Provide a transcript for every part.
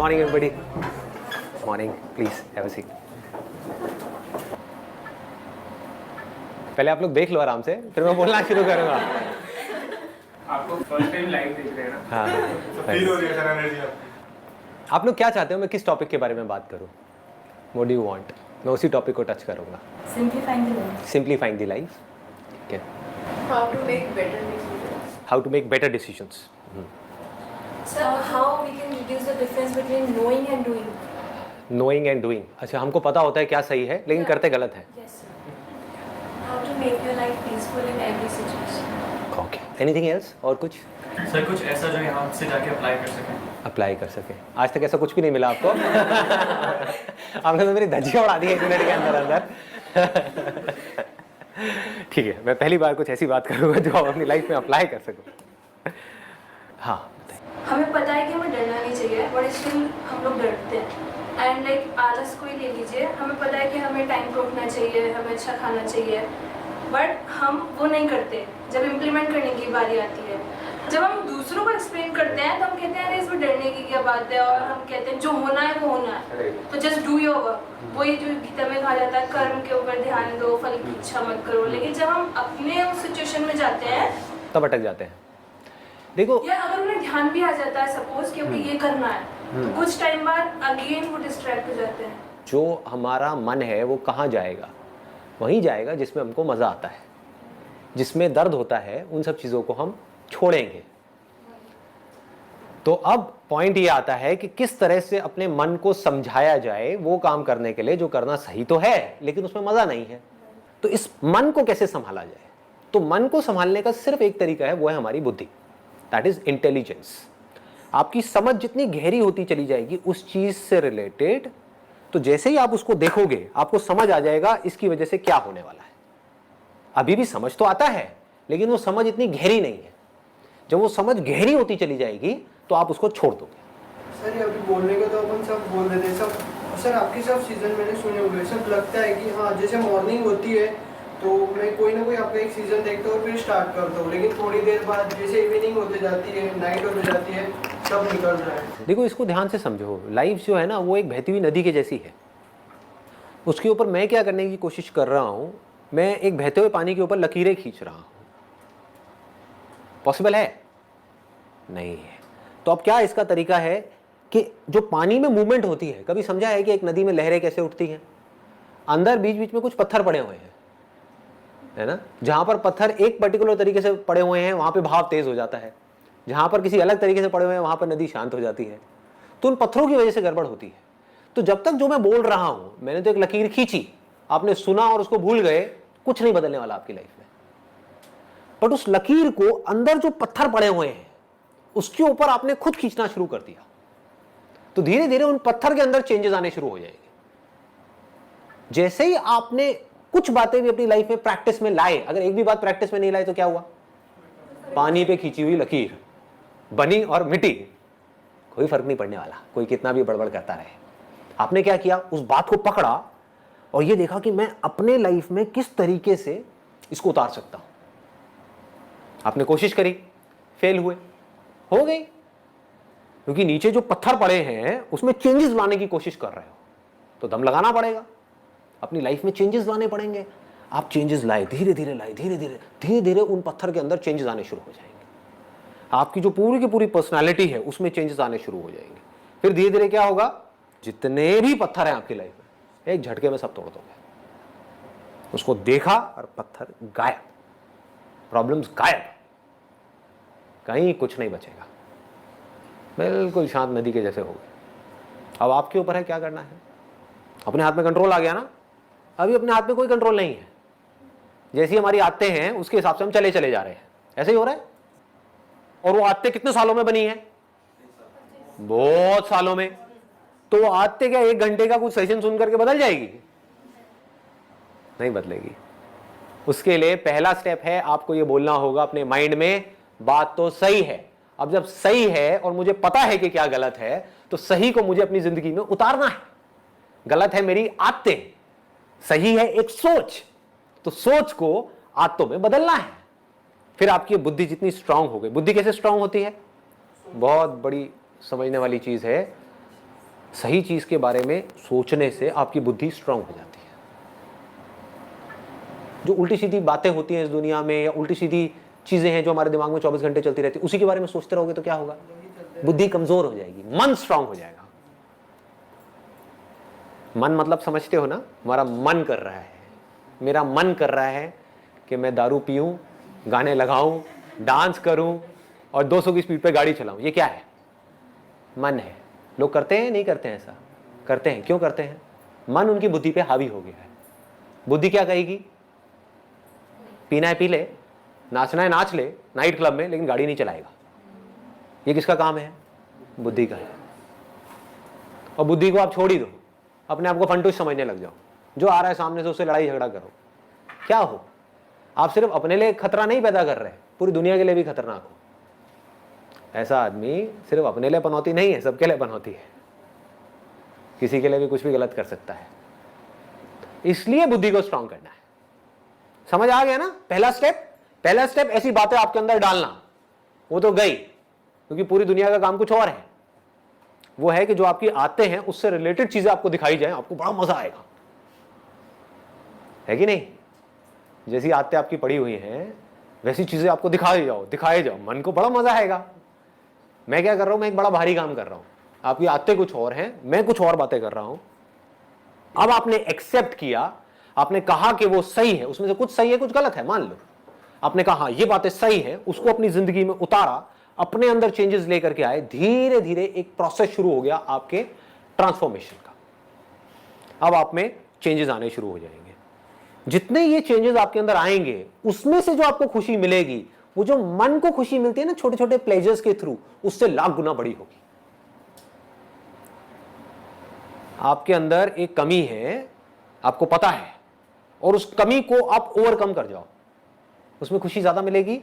morning, everybody. Morning. Please have a seat. पहले आप लोग देख लो आराम से, फिर मैं बोलना शुरू करूँगा। आपको फर्स्ट टाइम लाइव देख रहे हैं ना? हाँ। फील हो रही है सर एनर्जी आपकी। आप लोग क्या चाहते हो मैं किस टॉपिक के बारे में बात करूँ? What do you want? मैं उसी टॉपिक को टच करूँगा। Simplifying the life. Simplifying the life. Okay. How to make better decisions. How to make better decisions. So how we can reduce the difference between knowing and doing? Knowing and doing. अच्छा हमको पता होता है क्या सही है लेकिन करते गलत है. Yes sir. How to make your life peaceful in every situation. Okay. Anything else? और कुछ? सर कुछ ऐसा जो यहाँ से जाके अप्लाई कर सकें। अप्लाई कर सके। आज तक ऐसा कुछ भी नहीं मिला आपको। आपने तो मेरी धज्जियाँ उड़ा दी 1 मिनट के अंदर अंदर। ठीक है, मैं पहली बार कुछ ऐसी बात करूँगा जो आप अपनी लाइफ में अप्लाई कर सको। हाँ बताइए। हमें पता है कि हमें डरना नहीं चाहिए बट स्टिल हम लोग डरते हैं एंड लाइक आलस को ही ले लीजिए। हमें पता है कि हमें टाइम पे उठना चाहिए, हमें अच्छा खाना चाहिए बट हम वो नहीं करते। जब इम्प्लीमेंट करने की बारी आती है, जब हम दूसरों को एक्सप्लेन करते हैं तो हम कहते हैं अरे इसमें डरने की क्या बात है, और हम कहते हैं जो होना है वो होना है, तो जस्ट डू योर वर्क। वही जो गीता में कहा जाता है कर्म के ऊपर ध्यान दो, फल की इच्छा मत करो। लेकिन जब हम अपने उस सिचुएशन में जाते हैं तब अटक जाते हैं। देखो या अगर उन्हें ध्यान भी आ जाता है सपोज कि ओके ये करना है, तो कुछ टाइम बाद अगेन वो डिस्ट्रैक्ट हो जाते हैं। जो हमारा मन है वो कहाँ जाएगा? वहीं जाएगा जिसमें हमको मज़ा आता है, जिसमें दर्द होता है। उन सब चीज़ों को हम छोड़ेंगे। तो अब पॉइंट ये आता है कि किस तरह से अपने मन को समझाया जाए वो काम करने के लिए जो करना सही तो है लेकिन उसमें मजा नहीं है। तो इस मन को कैसे संभाला जाए? तो मन को संभालने का सिर्फ एक तरीका है, वो है हमारी बुद्धि, दैट इज इंटेलिजेंस। आपकी समझ जितनी गहरी होती चली जाएगी उस चीज से रिलेटेड, तो जैसे ही आप उसको देखोगे आपको समझ आ जाएगा इसकी वजह से क्या होने वाला है। अभी भी समझ तो आता है लेकिन वो समझ इतनी गहरी नहीं है। जब वो समझ गहरी होती चली जाएगी तो आप उसको छोड़ दोगे। सर ये अभी बोलने को तो अपन सब बोल देते हैं सब। सर आपके सब सीजन मैंने सुने हुए, सब लगता है कि हाँ जैसे मॉर्निंग होती है तो मैं कोई ना कोई आपका एक सीजन देखता हूँ फिर स्टार्ट करता हूँ, लेकिन थोड़ी देर बाद जैसे इवनिंग होते जाती है, नाइट होते जाती है, सब निकल रहा है। देखो इसको ध्यान से समझो। लाइफ जो है ना वो एक बहती हुई नदी के जैसी है। उसके ऊपर मैं क्या करने की कोशिश कर रहा हूँ, मैं एक बहते हुए पानी के ऊपर लकीरें खींच रहा हूँ। पॉसिबल है? नहीं है। तो अब क्या इसका तरीका है कि जो पानी में मूवमेंट होती है, कभी समझा है कि एक नदी में लहरें कैसे उठती हैं? अंदर बीच बीच में कुछ पत्थर पड़े हुए हैं, है ना? जहां पर पत्थर एक पर्टिकुलर तरीके से पड़े हुए हैं वहां पे भाव तेज हो जाता है, जहां पर किसी अलग तरीके से पड़े हुए हैं वहां पर नदी शांत हो जाती है। तो उन पत्थरों की वजह से गड़बड़ होती है। तो जब तक जो मैं बोल रहा हूं, मैंने तो एक लकीर खींची, आपने सुना और उसको भूल गए, कुछ नहीं बदलने वाला आपकी लाइफ में। बट उस लकीर को अंदर जो पत्थर पड़े हुए हैं उसके ऊपर आपने खुद खींचना शुरू कर दिया, तो धीरे धीरे उन पत्थर के अंदर चेंजेस आने शुरू हो जाएंगे। जैसे ही आपने कुछ बातें भी अपनी लाइफ में प्रैक्टिस में लाए, अगर एक भी बात प्रैक्टिस में नहीं लाए तो क्या हुआ? पानी पे खींची हुई लकीर बनी और मिटी, कोई फर्क नहीं पड़ने वाला, कोई कितना भी बड़बड़ करता रहे। आपने क्या किया? उस बात को पकड़ा और ये देखा कि मैं अपने लाइफ में किस तरीके से इसको उतार सकता हूं। आपने कोशिश करी, फेल हुए, हो गई, क्योंकि नीचे जो पत्थर पड़े हैं उसमें चेंजेस लाने की कोशिश कर रहे हो, तो दम लगाना पड़ेगा, अपनी लाइफ में चेंजेस लाने पड़ेंगे। आप चेंजेस लाए, धीरे धीरे लाए, धीरे धीरे उन पत्थर के अंदर चेंजेस आने शुरू हो जाएंगे। आपकी जो पूरी की पूरी पर्सनालिटी है उसमें चेंजेस आने शुरू हो जाएंगे। फिर धीरे धीरे क्या होगा? जितने भी पत्थर हैं आपकी लाइफ में एक झटके में सब तोड़ दोगे। उसको देखा और पत्थर गायब, प्रॉब्लम्स गायब, कहीं कुछ नहीं बचेगा, बिल्कुल शांत नदी के जैसे हो गए। अब आपके ऊपर है क्या करना है। अपने हाथ में कंट्रोल आ गया ना? अभी अपने हाथ में कोई कंट्रोल नहीं है। जैसी हमारी आदतें हैं उसके हिसाब से हम चले चले जा रहे हैं, ऐसे ही हो रहा है। और वो आदतें कितने सालों में बनी है? बहुत सालों में। तो वो आदतें क्या 1 घंटे का कुछ सेशन सुन करके बदल जाएगी? नहीं बदलेगी। उसके लिए पहला स्टेप है, आपको ये बोलना होगा अपने माइंड में, बात तो सही है। अब जब सही है और मुझे पता है कि क्या गलत है, तो सही को मुझे अपनी जिंदगी में उतारना है। गलत है मेरी आदतें, सही है एक सोच, तो सोच को आदतों में बदलना है। फिर आपकी बुद्धि जितनी स्ट्रांग हो गई। बुद्धि कैसे स्ट्रांग होती है? बहुत बड़ी समझने वाली चीज है। सही चीज के बारे में सोचने से आपकी बुद्धि स्ट्रांग हो जाती है। जो उल्टी सीधी बातें होती हैं इस दुनिया में या उल्टी सीधी चीजें हैं जो हमारे दिमाग में 24 घंटे चलती रहती है, उसी के बारे में सोचते रहोगे तो क्या होगा? बुद्धि कमजोर हो जाएगी, मन स्ट्रांग हो जाएगा। मन मतलब समझते हो ना, हमारा मन कर रहा है, मेरा मन कर रहा है कि मैं दारू पीऊं, गाने लगाऊं, डांस करूं और 200 की स्पीड पे गाड़ी चलाऊं। ये क्या है? मन है। लोग करते हैं नहीं करते हैं? ऐसा करते हैं। क्यों करते हैं? मन उनकी बुद्धि पे हावी हो गया है। बुद्धि क्या कहेगी? पीना है पी ले, नाचना है नाच ले नाइट क्लब में, लेकिन गाड़ी नहीं चलाएगा। ये किसका काम है? बुद्धि का है। और बुद्धि को आप छोड़ ही दो, अपने आप को फंटूस समझने लग जाओ। जो आ रहा है सामने से उससे लड़ाई झगड़ा करो। क्या हो? आप सिर्फ अपने लिए खतरा नहीं पैदा कर रहे, पूरी दुनिया के लिए भी खतरनाक हो। ऐसा आदमी सिर्फ अपने लिए पनौती नहीं है, सबके लिए पनौती है। किसी के लिए भी कुछ भी गलत कर सकता है। इसलिए बुद्धि को स्ट्रांग करना है। समझ आ गया ना? पहला स्टेप ऐसी बातें आपके अंदर डालना। वो तो गई, क्योंकि पूरी दुनिया का काम कुछ और है। वो है कि जो आपकी आते हैं उससे रिलेटेड चीजें आपको दिखाई जाए, आपको बड़ा मजा आएगा, है कि नहीं? जैसी आते आपकी पड़ी हुई हैं वैसी चीजें आपको दिखाए जाओ, मन को बड़ा मजा आएगा। मैं क्या कर रहा हूं? मैं एक बड़ा भारी काम कर रहा हूं, आपकी आते कुछ और हैं, मैं कुछ और बातें कर रहा हूं। अब आपने एक्सेप्ट किया, आपने कहा कि वो सही है, उसमें से कुछ सही है कुछ गलत है, मान लो। आपने कहा ये बातें सही है, उसको अपनी जिंदगी में उतारा, अपने अंदर चेंजेस लेकर के आए, धीरे धीरे एक प्रोसेस शुरू हो गया आपके ट्रांसफॉर्मेशन का। अब आप में चेंजेस आने शुरू हो जाएंगे। जितने ये चेंजेस आपके अंदर आएंगे, उसमें से जो आपको खुशी मिलेगी, वो जो मन को खुशी मिलती है ना छोटे छोटे प्लेजर्स के थ्रू, उससे लाख गुना बड़ी होगी। आपके अंदर एक कमी है, आपको पता है, और उस कमी को आप ओवरकम कर जाओ, उसमें खुशी ज्यादा मिलेगी,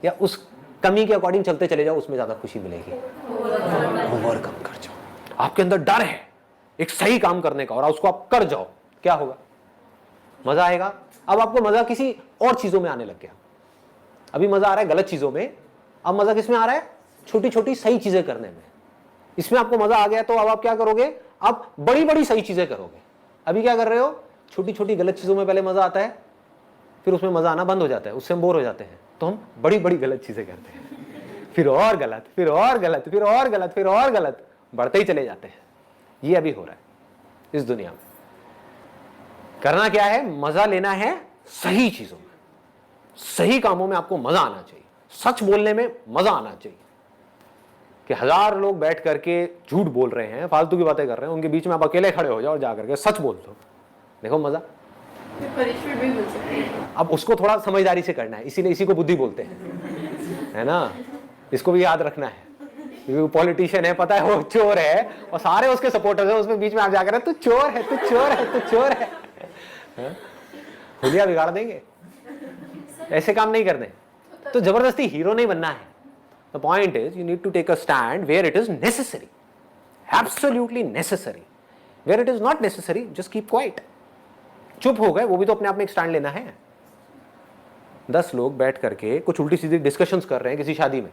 या उस कमी के अकॉर्डिंग चलते चले जाओ, उसमें ज्यादा खुशी मिलेगी? ओवरकम कर जाओ। आपके अंदर डर है एक सही काम करने का, और उसको आप कर जाओ, क्या होगा? मजा आएगा। अब आपको मजा किसी और चीजों में आने लग गया। अभी मजा आ रहा है गलत चीजों में, अब मजा किस में आ रहा है? छोटी छोटी सही चीजें करने में। इसमें आपको मजा आ गया तो अब आप क्या करोगे? अब बड़ी बड़ी सही चीजें करोगे। अभी क्या कर रहे हो? छोटी छोटी गलत चीजों में पहले मजा आता है, फिर उसमें मजा आना बंद हो जाता है, उससे हम बोर हो जाते हैं, तो हम बड़ी बड़ी गलत चीजें करते हैं, फिर और गलत, फिर और गलत, फिर और गलत, फिर और गलत, बढ़ते ही चले जाते हैं। ये अभी हो रहा है इस दुनिया में। करना क्या है? मजा लेना है सही चीजों में, सही कामों में आपको मजा आना चाहिए। सच बोलने में मजा आना चाहिए। कि 1000 लोग बैठ करके झूठ बोल रहे हैं, फालतू की बातें कर रहे हैं, उनके बीच में आप अकेले खड़े हो जाओ और जाकर के सच बोल दो, देखो मजा। पनिशमेंट भी मिल सकती है। अब उसको थोड़ा समझदारी से करना है, इसीलिए इसी को बुद्धि बोलते हैं, है ना? इसको भी याद रखना है। क्योंकि पॉलिटिशियन है, पता है वो चोर है, और सारे उसके सपोर्टर्स हैं, उसमें बीच में आप जाकर तू चोर है, तू चोर है, तू चोर है, हुलिया बिगाड़ देंगे। ऐसे काम नहीं करने। तो जबरदस्ती हीरो नहीं बनना है। The point is you need to take a stand where it is necessary, absolutely necessary. Where it is not necessary, just keep quiet. चुप हो गए, वो भी तो अपने आप में एक स्टैंड लेना है। 10 लोग बैठ करके कुछ उल्टी सीधी डिस्कशंस कर रहे हैं किसी शादी में,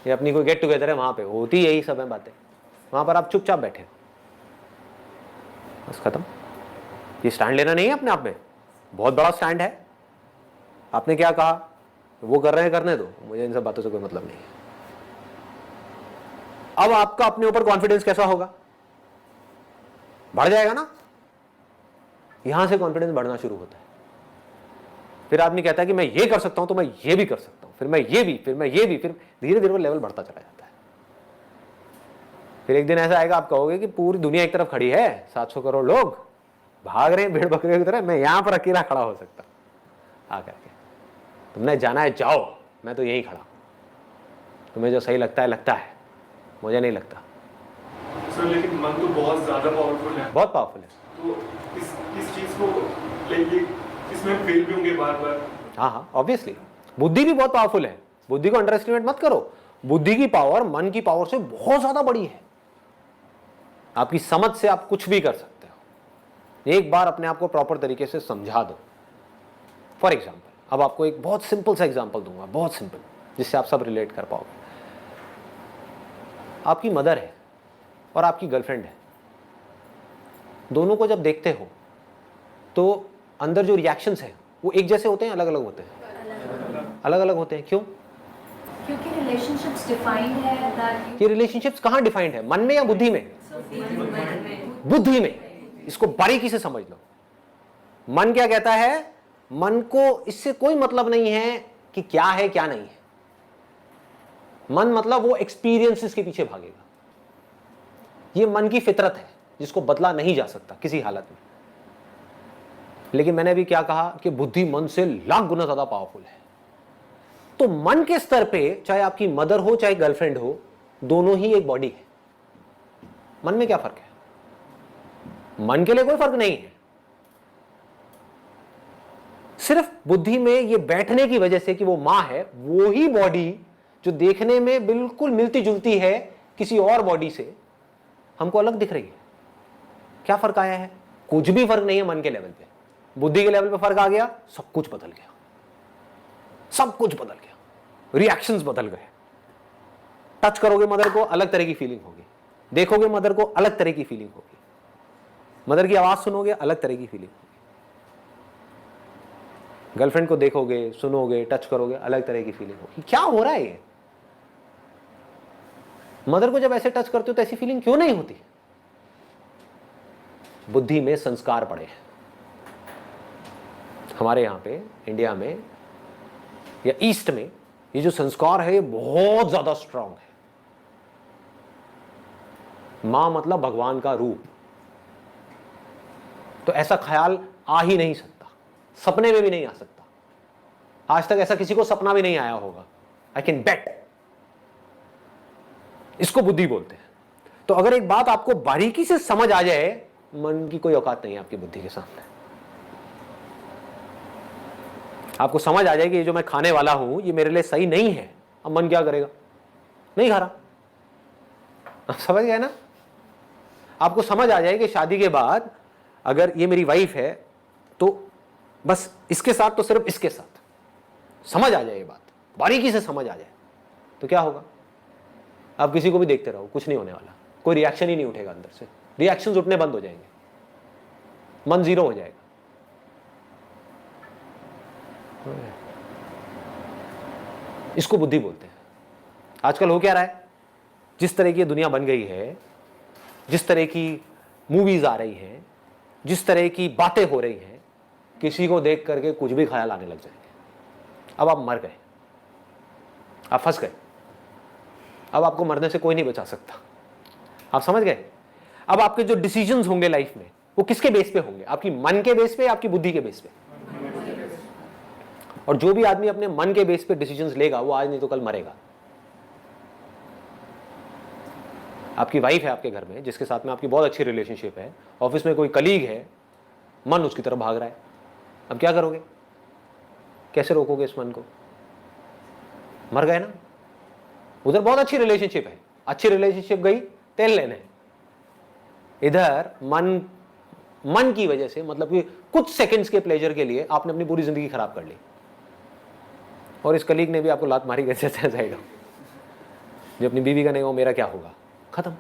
या अपनी कोई गेट टुगेदर है, वहां पे होती यही सब है बातें, वहां पर आप चुपचाप बैठे, बस खत्म। ये स्टैंड लेना नहीं है अपने आप में, बहुत बड़ा स्टैंड है। आपने क्या कहा? वो कर रहे हैं, करने दो, मुझे इन सब बातों से कोई मतलब नहीं है। अब आपका अपने ऊपर कॉन्फिडेंस कैसा होगा? बढ़ जाएगा ना? यहां से कॉन्फिडेंस बढ़ना शुरू होता है। फिर आदमी कहता है कि मैं ये कर सकता हूं तो मैं ये भी कर सकता हूं, फिर मैं ये भी, फिर मैं ये भी, फिर धीरे धीरे वो लेवल बढ़ता चला जाता है। फिर एक दिन ऐसा आएगा, आप कहोगे कि पूरी दुनिया एक तरफ खड़ी है, 700 करोड़ लोग भाग रहे हैं भेड़ बकरियों की तरह, मैं यहां पर अकेला खड़ा हो सकता हूं। आकर के तुमने जाना है जाओ, मैं तो यही खड़ा। तुम्हें जो सही लगता है लगता है, मुझे नहीं लगता। सर लेकिन मन तो बहुत ज्यादा पावरफुल है। बहुत पावरफुल है। तो इस चीज को लेके इसमें फेल भी होंगे बार बार। हाँ, ऑब्वियसली। बुद्धि भी बहुत पावरफुल है, बुद्धि को अंडर एस्टिमेट मत करो। बुद्धि की पावर मन की पावर से बहुत ज्यादा बड़ी है। आपकी समझ से आप कुछ भी कर सकते हो। एक बार अपने आप को प्रॉपर तरीके से समझा दो। फॉर एग्जाम्पल, अब आपको एक बहुत सिंपल सा एग्जाम्पल दूंगा, बहुत सिंपल, जिससे आप सब रिलेट कर पाओगे। आपकी मदर है और आपकी गर्लफ्रेंड है, दोनों को जब देखते हो तो अंदर जो रिएक्शंस हैं वो एक जैसे होते हैं, अलग अलग होते हैं? अलग अलग होते हैं। क्यों? क्योंकि रिलेशनशिप्स डिफाइंड है दैट ये रिलेशनशिप्स कहाँ डिफाइंड है, मन में या बुद्धि में? बुद्धि में। इसको बारीकी से समझ लो। मन क्या कहता है? मन को इससे कोई मतलब नहीं है कि क्या है क्या नहीं है। मन मतलब वो एक्सपीरियंसेस के पीछे भागेगा। ये मन की फितरत है जिसको बदला नहीं जा सकता किसी हालत में। लेकिन मैंने अभी क्या कहा कि बुद्धि मन से लाख गुना ज्यादा पावरफुल है। तो मन के स्तर पे चाहे आपकी मदर हो चाहे गर्लफ्रेंड हो, दोनों ही एक बॉडी है। मन में क्या फर्क है? मन के लिए कोई फर्क नहीं है। सिर्फ बुद्धि में ये बैठने की वजह से कि वो मां है, वो ही बॉडी जो देखने में बिल्कुल मिलती जुलती है किसी और बॉडी से, हमको अलग दिख रही है। क्या फर्क आया है? कुछ भी फर्क नहीं है। मन के लेवल पे, बुद्धि के लेवल पे फर्क आ गया, सब कुछ बदल गया। सब कुछ बदल गया, रिएक्शंस बदल गए। टच करोगे मदर को, अलग तरह की फीलिंग होगी। देखोगे मदर को, अलग तरह की फीलिंग होगी। मदर की आवाज सुनोगे, अलग तरह की फीलिंग होगी। गर्लफ्रेंड को देखोगे, सुनोगे, टच करोगे, अलग तरह की फीलिंग होगी। क्या हो रहा है ये? मदर को जब ऐसे टच करते हो तो ऐसी फीलिंग क्यों नहीं होती? बुद्धि में संस्कार पड़े हैं। हमारे यहां पे इंडिया में या ईस्ट में ये जो संस्कार है ये बहुत ज्यादा स्ट्रांग है। मां मतलब भगवान का रूप। तो ऐसा ख्याल आ ही नहीं सकता, सपने में भी नहीं आ सकता। आज तक ऐसा किसी को सपना भी नहीं आया होगा। I can bet. इसको बुद्धि बोलते हैं। तो अगर एक बात आपको बारीकी से समझ आ जाए, मन की कोई औकात नहीं है आपकी बुद्धि के सामने। आपको समझ आ जाए कि ये जो मैं खाने वाला हूं ये मेरे लिए सही नहीं है, अब मन क्या करेगा? नहीं खा रहा। आप समझ गए ना? आपको समझ आ जाए कि शादी के बाद अगर ये मेरी वाइफ है तो बस इसके साथ, तो सिर्फ इसके साथ। समझ आ जाए ये बात, बारीकी से समझ आ जाए, तो क्या होगा? आप किसी को भी देखते रहो, कुछ नहीं होने वाला। कोई रिएक्शन ही नहीं उठेगा अंदर से। रिएक्शंस उठने बंद हो जाएंगे, मन जीरो हो जाएगा। इसको बुद्धि बोलते हैं। आजकल हो क्या रहा है? जिस तरह की दुनिया बन गई है, जिस तरह की मूवीज आ रही हैं, जिस तरह की बातें हो रही हैं, किसी को देख करके कुछ भी ख्याल आने लग जाएंगे। अब आप मर गए, आप फंस गए। अब आपको मरने से कोई नहीं बचा सकता। आप समझ गए? अब आपके जो डिसीजंस होंगे लाइफ में वो किसके बेस पे होंगे? आपकी मन के बेस पे, आपकी बुद्धि के बेस पे? और जो भी आदमी अपने मन के बेस पे डिसीजंस लेगा वो आज नहीं तो कल मरेगा। आपकी वाइफ है आपके घर में जिसके साथ में आपकी बहुत अच्छी रिलेशनशिप है, ऑफिस में कोई कलीग है, मन उसकी तरफ भाग रहा है। अब क्या करोगे? कैसे रोकोगे इस मन को? मर गए ना। उधर बहुत अच्छी रिलेशनशिप है, अच्छी रिलेशनशिप गई तेल लेने। इधर मन की वजह से, मतलब कि कुछ सेकंड्स के प्लेजर के लिए आपने अपनी पूरी जिंदगी खराब कर ली। और इस कलीग ने भी आपको लात मारी, कैसे जाएगा? जो अपनी बीवी का नहीं, वो मेरा क्या होगा? खत्म।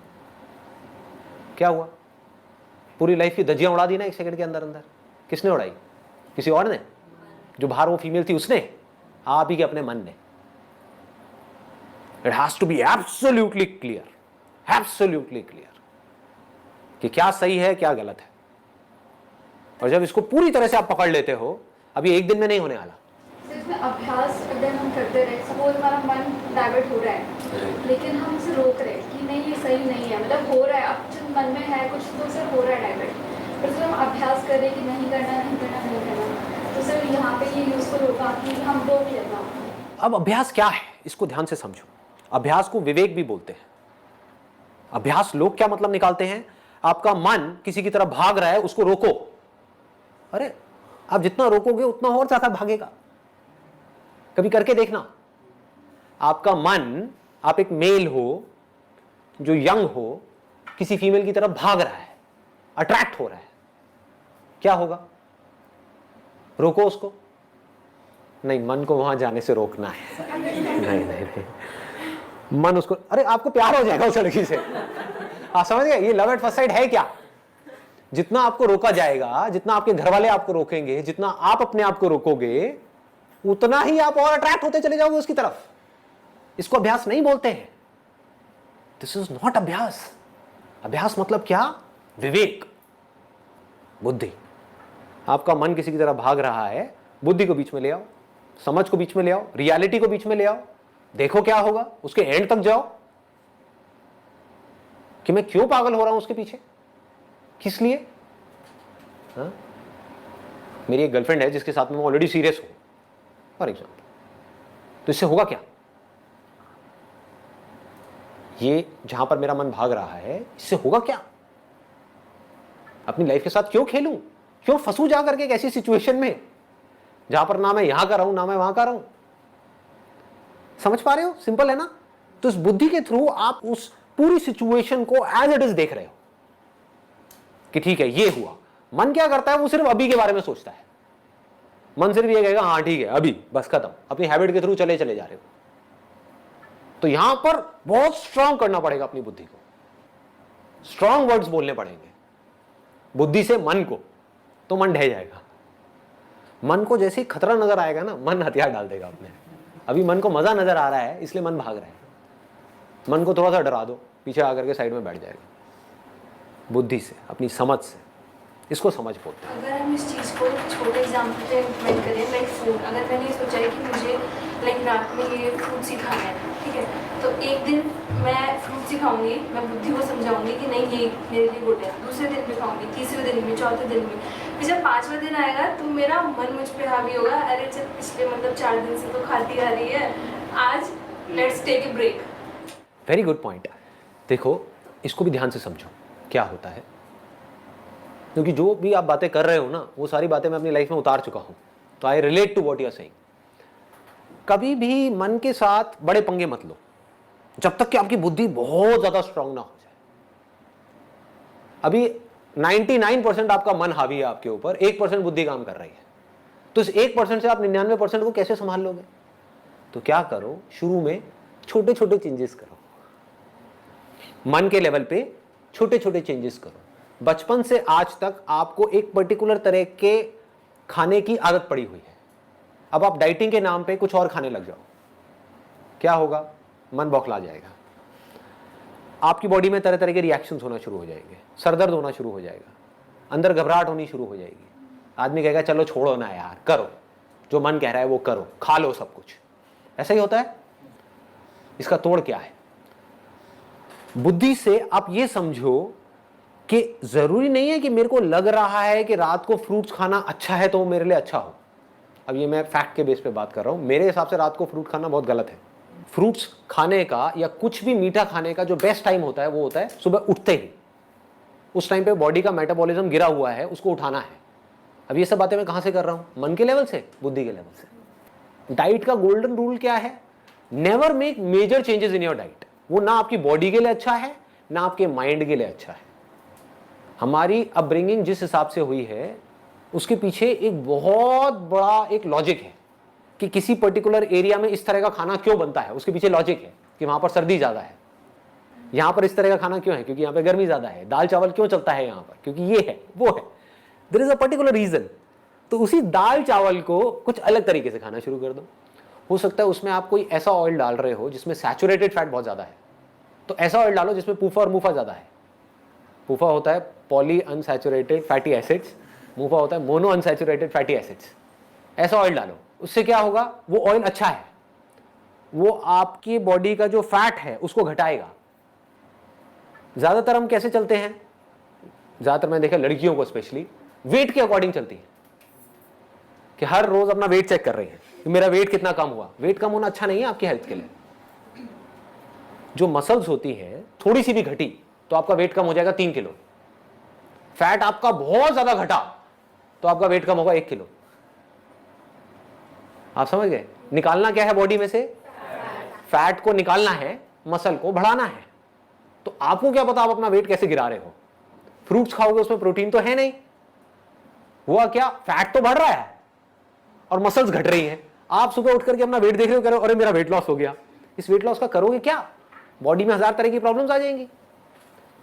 क्या हुआ? पूरी लाइफ की धज्जियां उड़ा दी ना एक सेकंड के अंदर अंदर। किसने उड़ाई? किसी और ने? जो बाहर वो फीमेल थी उसने? आप ही के अपने मन ने। It has to be absolutely clear, absolutely clear कि क्या सही है क्या गलत है। और जब इसको पूरी तरह से आप पकड़ लेते हो, अब ये एक दिन में नहीं होने वाला। इसमें अभ्यास अगर हम करते रहे, सपोज हमारा मन डाइवर्ट हो रहा है लेकिन हम उसे रोक रहे कि नहीं ये सही नहीं है, मतलब हो रहा है, अब जो मन में है कुछ तो उसे हो रहा है डाइवर्ट, पर जब हम अभ्यास कर रहे कि नहीं करना नहीं करना नहीं करना, तो सर यहाँ पे ये यूजफुल होगा कि हम रोक लेना। अब अभ्यास क्या है इसको ध्यान से समझो। अभ्यास को विवेक भी बोलते हैं। अभ्यास लोग क्या मतलब निकालते हैं? आपका मन किसी की तरफ भाग रहा है, उसको रोको। अरे आप जितना रोकोगे उतना और ज्यादा भागेगा। कभी करके देखना। आपका मन, आप एक मेल हो जो यंग हो, किसी फीमेल की तरफ भाग रहा है, अट्रैक्ट हो रहा है, क्या होगा? रोको उसको। नहीं, मन को वहां जाने से रोकना है। नहीं, मन उसको, अरे आपको प्यार हो जाएगा उस लड़की से। आप समझ गए? ये लव एट फर्स्ट साइट है क्या? जितना आपको रोका जाएगा, जितना आपके घर वाले आपको रोकेंगे, जितना आप अपने आप को रोकोगे, उतना ही आप और अट्रैक्ट होते चले जाओगे उसकी तरफ। इसको अभ्यास नहीं बोलते हैं। दिस इज नॉट अभ्यास। अभ्यास मतलब क्या? विवेक, बुद्धि। आपका मन किसी की तरह भाग रहा है, बुद्धि को बीच में ले आओ, समझ को बीच में ले आओ, रियलिटी को बीच में ले आओ, देखो क्या होगा, उसके एंड तक जाओ कि मैं क्यों पागल हो रहा हूं उसके पीछे, किस लिए। हाँ? मेरी एक गर्लफ्रेंड है जिसके साथ में मैं ऑलरेडी सीरियस हूं फॉर एग्जाम्पल, तो इससे होगा क्या? ये जहां पर मेरा मन भाग रहा है, इससे होगा क्या? अपनी लाइफ के साथ क्यों खेलूं, क्यों फंसू जा करके एक ऐसी सिचुएशन में जहां पर ना मैं यहां का रहूं ना मैं वहां का रहूं। समझ पा रहे हो? सिंपल है ना? तो इस बुद्धि के थ्रू आप उस पूरी सिचुएशन को एज इट इज देख रहे हो कि ठीक है ये हुआ। मन क्या करता है? वो सिर्फ अभी के बारे में सोचता है। मन सिर्फ ये कहेगा हाँ ठीक है अभी, बस खत्म। अपनी हैबिट के थ्रू चले चले जा रहे हो। तो यहां पर बहुत स्ट्रांग करना पड़ेगा अपनी बुद्धि को, स्ट्रांग वर्ड्स बोलने पड़ेंगे बुद्धि से मन को, तो मन ढह जाएगा। मन को जैसे ही खतरा नजर आएगा ना, मन हथियार डाल देगा अपने। अभी मन को मजा नजर आ रहा है इसलिए मन भाग रहा है। मन को थोड़ा सा डरा दो, पीछे आकर के साइड में बैठ जाएगा। बुद्धि से, अपनी समझ से, इसको समझ बोलते हैं। अगर हम इस चीज़ को छोटे एग्जाम्पल पे इम्प्लीमेंट करें, लाइक फूड, अगर मैंने सोचा है कि मुझे लाइक रात में ये फ्रूट्स ही खाना है, ठीक है, तो एक दिन मैं फ्रूट्स ही खाऊंगी, मैं बुद्धि को समझाऊंगी कि नहीं ये मेरे लिए गुड है। दूसरे दिन भी खाऊंगी, तीसरे दिन भी, चौथे दिन भी। फिर जब 5वां दिन आएगा तो मेरा मन मुझ पे हावी होगा, अरे चल पिछले मतलब 4 दिन से तो खाती आ रही है, आज let's take a break. Very good point. देखो इसको भी ध्यान से समझो क्या होता है, क्योंकि जो भी आप बातें कर रहे हो ना, वो सारी बातें मैं अपनी लाइफ में उतार चुका हूं, तो I relate to what you are saying. कभी भी मन के साथ बड़े पंगे मत लो जब तक कि आपकी बुद्धि बहुत ज्यादा स्ट्रांग ना हो जाए। अभी 99% आपका मन हावी है आपके ऊपर, 1% बुद्धि काम कर रही है। तो इस 1% से आप 99% को कैसे संभाल लोगे? तो क्या करो, शुरू में छोटे छोटे चेंजेस करो, मन के लेवल पे छोटे छोटे चेंजेस करो। बचपन से आज तक आपको एक पर्टिकुलर तरह के खाने की आदत पड़ी हुई है, अब आप डाइटिंग के नाम पे कुछ और खाने लग जाओ, क्या होगा? मन बौखला जाएगा, आपकी बॉडी में तरह तरह के रिएक्शंस होना शुरू हो जाएंगे, सरदर्द होना शुरू हो जाएगा, अंदर घबराहट होनी शुरू हो जाएगी। आदमी कहेगा चलो छोड़ो ना यार, करो जो मन कह रहा है वो करो, खा लो सब कुछ। ऐसा ही होता है। इसका तोड़ क्या है? बुद्धि से आप ये समझो कि जरूरी नहीं है कि मेरे को लग रहा है कि रात को फ्रूट्स खाना अच्छा है तो वो मेरे लिए अच्छा हो। अब ये मैं फैक्ट के बेस पे बात कर रहा हूं, मेरे हिसाब से रात को फ्रूट खाना बहुत गलत है। फ्रूट्स खाने का या कुछ भी मीठा खाने का जो बेस्ट टाइम होता है वो होता है सुबह उठते ही। उस टाइम पे बॉडी का मेटाबॉलिज्म गिरा हुआ है, उसको उठाना है। अब ये सब बातें मैं कहां से कर रहा हूं? मन के लेवल से, बुद्धि के लेवल से। डाइट का गोल्डन रूल क्या है? Never make major changes in your diet. वो ना आपकी बॉडी के लिए अच्छा है ना आपके माइंड के लिए अच्छा है। हमारी अपब्रिंगिंग जिस हिसाब से हुई है उसके पीछे एक बहुत बड़ा एक लॉजिक है कि किसी पर्टिकुलर एरिया में इस तरह का खाना क्यों बनता है। उसके पीछे लॉजिक है कि वहां पर सर्दी ज्यादा है, यहां पर इस तरह का खाना क्यों है क्योंकि यहां पर गर्मी ज्यादा है। दाल चावल क्यों चलता है यहां पर क्योंकि ये है वो है, there is a particular reason. तो उसी दाल चावल को कुछ अलग तरीके से खाना शुरू कर दो। हो सकता है उसमें आप कोई ऐसा ऑयल डाल रहे हो जिसमें सैचुरेटेड फैट बहुत ज्यादा है, तो ऐसा ऑयल डालो जिसमें पूफा और मुफा ज्यादा है। पूफा होता है पॉली अनसैचुरेटेड फैटी एसिड्स, मुफा होता है मोनो अनसैचुरेटेड फैटी एसिड्स। ऐसा ऑयल डालो, उससे क्या होगा? वो ऑयल अच्छा है, वो आपकी बॉडी का जो फैट है उसको घटाएगा। ज्यादातर हम कैसे चलते हैं? ज्यादातर मैंने देखा लड़कियों को स्पेशली वेट के अकॉर्डिंग चलती है कि हर रोज अपना वेट चेक कर रही है कि मेरा वेट कितना कम हुआ। वेट कम होना अच्छा नहीं है आपकी हेल्थ के लिए। जो मसल्स होती है थोड़ी सी भी घटी तो आपका वेट कम हो जाएगा 3 किलो। फैट आपका बहुत ज्यादा घटा तो आपका वेट कम होगा 1 किलो। आप समझ गए? निकालना क्या है बॉडी में से? फैट को निकालना है, मसल को बढ़ाना है। तो आपको क्या पता आप अपना वेट कैसे गिरा रहे हो? फ्रूट्स खाओगे उसमें प्रोटीन तो है नहीं, हुआ क्या? फैट तो बढ़ रहा है और मसल्स घट रही हैं। आप सुबह उठ करके अपना वेट देख रहे हो, कह रहे हो अरे मेरा वेट लॉस हो गया। इस वेट लॉस का करोगे क्या? बॉडी में 1000 तरह की प्रॉब्लम्स आ जाएंगी।